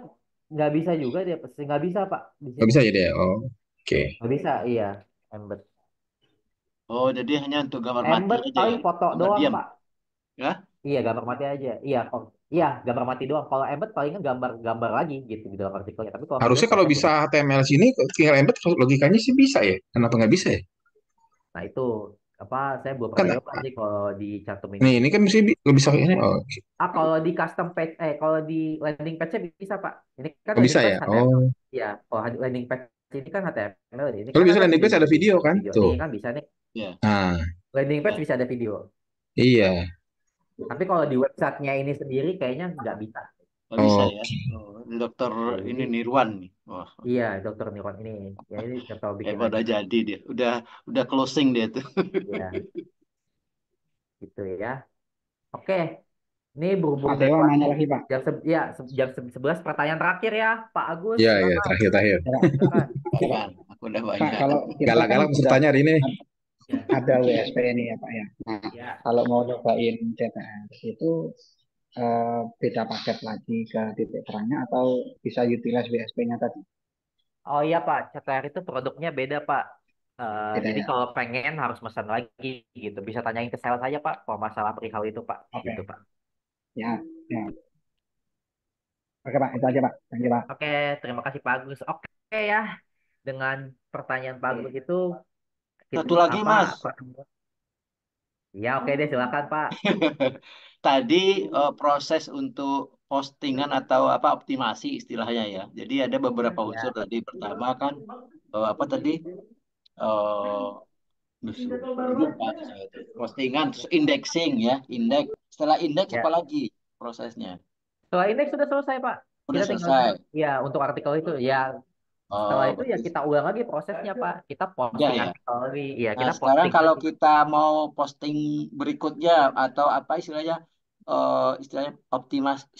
nggak bisa juga dia pasti nggak bisa Pak di Nggak sini bisa jadi ya? Oh, oke. nggak bisa iya embed oh jadi hanya untuk gambar mati embed aja ya? paling foto Gambar doang diam, Pak ya? iya gambar mati aja iya kok iya gambar mati doang kalau embed palingan gambar-gambar lagi gitu di dalam artikelnya tapi kalau video Harusnya kalau saya belum. bisa HTML sini tinggal embed logikanya sih bisa ya. Kenapa nggak bisa ya? Nah itu apa saya belum Kan pernah nyoba sih kalau dicantumin di ini sini. kan mesti lebih bisa ini. Oh, oke. Ah kalau di custom page kalau di landing page bisa Pak. Ini kan Oh, bisa landing ya? page HTML. Oh. Ya kalau landing page ini kan HTML ini Kalau kan bisa ada landing page ada video kan? video nih Tuh. kan bisa nih Ya, Nah, landing page ya. bisa ada video. iya. Tapi kalau di websitenya ini sendiri kayaknya nggak bisa. Nggak bisa ya? Oke. Oh, dokter Tuh, ini jadi Nirwan nih. Wah, iya Dokter Nirwan ini ya ini contoh bikin hebat lagi. udah jadi dia. Udah closing dia tuh. Ya gitu ya. Oke, ini berhubung Pak dari Dewa waktu nanya lagi Pak. jam 11 pertanyaan terakhir ya Pak Agus Iya, iya, silakan. terakhir-terakhir. Ya, Pak. Silakan. Ya, Pak. Kan, aku udah Pak, banyak. kalau kita kan Galak-galak sudah pesertanya hari ini. Ya, ada WSP ini ya Pak ya. Nah, ya. kalau mau nyobain CTR itu beda paket lagi ke titik terangnya atau bisa utilize WSP-nya tadi? Oh iya Pak, CTR itu produknya beda Pak. Beda Jadi ya. kalau pengen harus pesan lagi gitu. Bisa tanyain ke sales aja Pak, kalau masalah perihal itu Pak. Gitu Oke. Pak. Ya, ya. Oke Pak, itu aja Pak. Thank you Pak. Oke, terima kasih Pak Agus. Oke ya, dengan pertanyaan Pak Agus itu kita Satu lagi, apa Mas. pertemuan? Ya oke deh silakan Pak. Tadi proses untuk postingan atau apa optimasi istilahnya ya. Jadi ada beberapa unsur Ya. tadi. Pertama kan apa tadi? eh lupa saya itu. Postingan, terus indexing ya, indeks. Setelah indeks apa Ya. lagi prosesnya? Setelah ini sudah selesai Pak. Udah Kita tinggal selesai. ya untuk artikel itu ya setelah Oh, itu ya berarti kita ulang lagi prosesnya Pak. Kita udah posting ya. artikel lagi. Iya, Nah, kita sekarang posting kalau lagi. kita mau posting berikutnya atau apa istilahnya istilahnya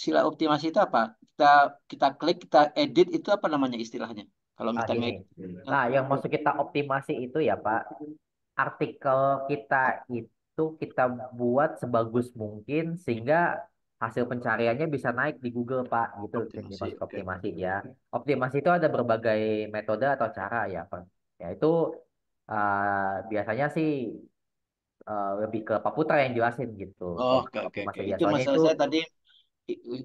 sila optimasi itu apa? Kita kita klik, kita edit itu apa namanya istilahnya? Kalau Ah, kita gini. ngedit. Nah, yang maksud kita optimasi itu ya, Pak, artikel kita itu kita buat sebagus mungkin sehingga hasil pencariannya bisa naik di Google, Pak. Gitu yang Optimasi, dimaksud oke. optimasi ya. Optimasi itu ada berbagai metode atau cara ya, Pak. Ya itu biasanya sih lebih ke Pak Putra yang jelasin gitu. Oh, Kalau oke, oke, oke. optimasi ya. Itu Soalnya masalah itu saya tadi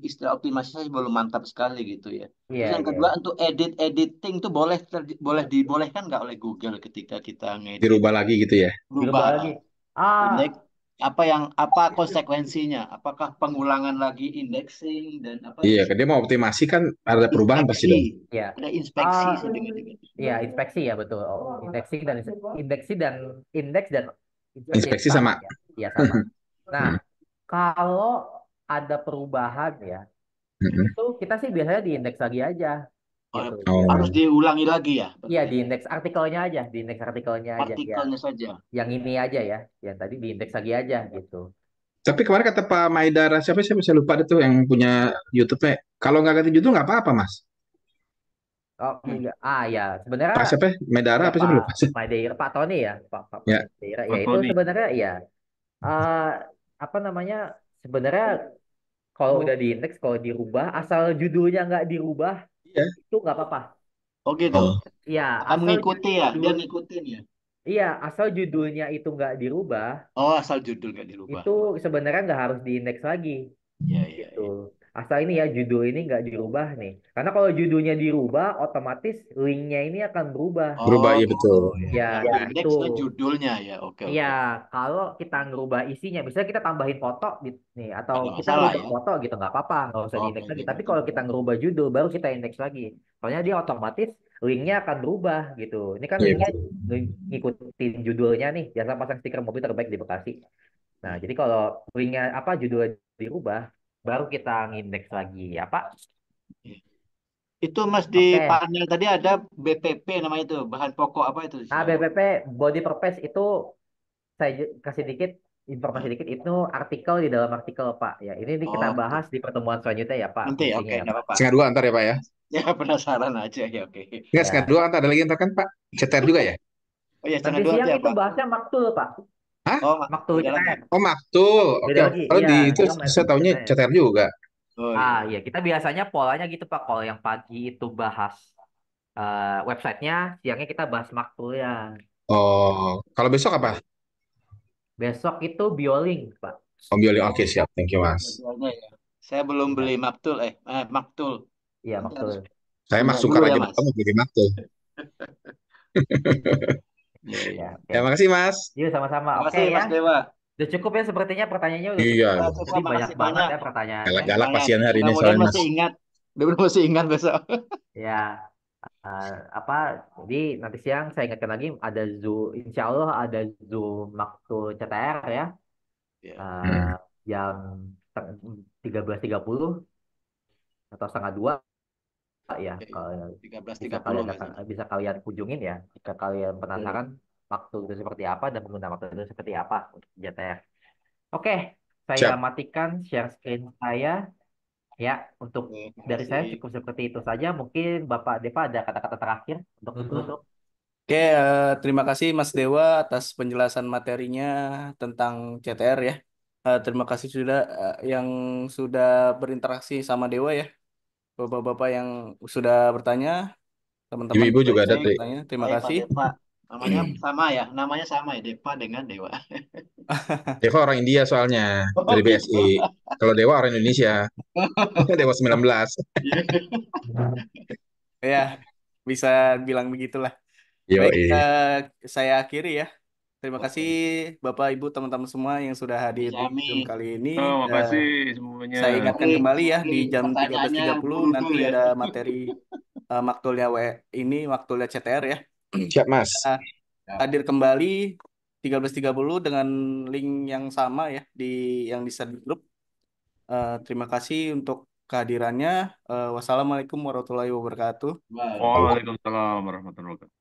istilah optimasi belum mantap sekali gitu ya. Iya, Terus yang iya. kedua untuk editing tuh boleh dibolehkan nggak oleh Google ketika kita ngedit Dirubah lagi gitu ya. berubah Dirubah lagi. Ah, indeks apa konsekuensinya? Apakah pengulangan lagi indexing dan apa Iya, kan dia mau optimasi kan ada perubahan pasti inspeksi? dong. ya. Ada inspeksi Ah, saya dengar-dengar. iya, inspeksi ya betul. Oh, indeksi dan indeks dan inspeksi itu Inspeksi sama sama. ya. Iya sama. Nah, kalau ada perubahan ya, itu kita sih biasanya di indeks lagi aja Oh, gitu. harus Oh, diulangi lagi ya, Iya, berarti di indeks artikelnya aja, di indeks artikelnya aja ya. artikelnya saja. Yang ini aja ya, yang tadi di indeks lagi aja gitu. tapi kemarin kata Pak Maidara siapa sih saya lupa itu yang punya YouTube-nya. Kalau nggak ganti judul nggak apa-apa, Mas. Oh Hmm. iya, ya sebenarnya Pak siapa? Maidara ya apa sih Pak lupa sih. Madeira, Pak Tony ya, Pak Ya. Madeira, ya Pak itu Tony. sebenarnya ya eh, apa namanya sebenarnya kalau udah di indeks kalau dirubah asal judulnya nggak dirubah Iya. itu nggak apa-apa. Oh gitu. Oh. Iya, Akan asal mengikuti ya, dia judul ngikutin ya. iya asal judulnya itu nggak dirubah Oh, asal judul nggak dirubah. itu sebenarnya nggak harus di indeks lagi. Ya, ya, Gitu. ya. Asal ini ya judul ini nggak dirubah nih. Karena kalau judulnya dirubah, otomatis linknya ini akan berubah. Berubah, Oh iya gitu betul. ya. Ya, Yang gitu. diindeksnya judulnya ya. Oke, Iya, oke. kalau kita ngerubah isinya, misalnya kita tambahin foto nih, atau Nggak kita masalah ngerubah ya. foto gitu, nggak apa-apa, nggak usah Oke, diindeks lagi. oke, Tapi oke. kalau kita ngerubah judul, baru kita indeks lagi. Soalnya dia otomatis linknya akan berubah gitu. Ini kan Iya linknya betul. ngikutin judulnya nih, jasa pasang stiker mobil terbaik di Bekasi. Nah, jadi kalau linknya apa judulnya dirubah, baru kita ngindeks lagi ya Pak. Itu Mas di Oke. panel tadi ada BPP namanya itu, bahan pokok apa itu Nah, istilahnya? BPP body purpose itu saya kasih dikit informasi Hah? dikit itu artikel di dalam artikel Pak ya. Ini kita Oke. bahas di pertemuan selanjutnya ya Pak Nanti fungsinya oke, ya nggak Pak. apa-apa. Setengah dua antar ya Pak ya. Ya penasaran aja ya, oke. Enggak, setengah Ya. dua antar ada lagi antar kan Pak. CTR juga ya? Oh ya, Nanti setengah dua nanti siang itu apa? bahasnya maktul Pak. Hah? Oh, Maktul beda lagi. CTR. Oh, Maktul. Oke. Beda lagi. Kalau Iya, di itu siang saya maktul tahunya CTR. CTR juga. Oh Ah, iya. ya kita biasanya polanya gitu Pak. Kalau yang pagi itu bahas websitenya, siangnya kita bahas maktul ya. Oh, kalau besok apa? Besok itu bioling Pak. Om Yoli. Oke, siap. Thank you, Mas. Jadwalnya ya. Saya belum beli Ya, Maktul. iya Nanti harus maktul. Saya mah punya dulu sukar ya, aja Mas. banget beli Maktul. Iya, Ya, iya. oke. Ya, makasih, Mas. Yuk sama-sama. Terima Oke kasih ya. Mas Dewa. Udah cukup ya sepertinya pertanyaannya udah Iya, cukup. Ya, Tadi cukup, banyak makasih banget banyak. ya pertanyaannya. galak-galak Lumayan. pasien hari ini Mudah-mudahan soalnya, Mas. masih ingat. Mudah-mudahan masih ingat besok. Ya, eh, apa? Jadi nanti siang saya ingatkan lagi ada Zoom, insya Allah ada Zoom waktu CTR ya, Ya. eh, Hmm. jam 13.30 atau setengah dua ya. Oke. Kalau bisa 13.30 kalian biasanya. bisa kalian kunjungin ya, jika kalian Betul. penasaran waktu itu seperti apa dan pengguna waktu itu seperti apa untuk CTR. Oke, saya Siap. matikan share screen saya. Ya, untuk Oke, terima dari saya kasih. cukup seperti itu saja. Mungkin Bapak Deva ada kata-kata terakhir untuk menutup. Oke, terima kasih Mas Dewa atas penjelasan materinya tentang CTR ya. Terima kasih sudah yang sudah berinteraksi sama Dewa ya. Bapak-bapak yang sudah bertanya, teman-teman Ibu-ibu Dewa juga yang ada sudah tuh. bertanya, terima Baik, Pak kasih. Deva. Namanya sama ya? Namanya sama ya, Deva dengan Dewa. Deva orang India soalnya, Oh dari gitu. BSI. Kalau Dewa orang Indonesia. Dewa 19. Iya. Ya, bisa bilang begitulah. Baik, Yoi. saya akhiri ya. Terima kasih Oke. Bapak, Ibu, teman-teman semua yang sudah hadir di Sami. Zoom kali ini. Oh, Eh, makasih semuanya. saya Nanti ingatkan kembali ya, di jam pertanyaannya 13.30 berudul nanti ya. ada materi maktulnya ini, maktulnya CTR ya. Siap, Mas. Kita hadir kembali 13.30 dengan link yang sama ya di yang di share di grup. Terima kasih untuk kehadirannya. Wassalamualaikum warahmatullahi wabarakatuh. Baik. Waalaikumsalam warahmatullahi wabarakatuh.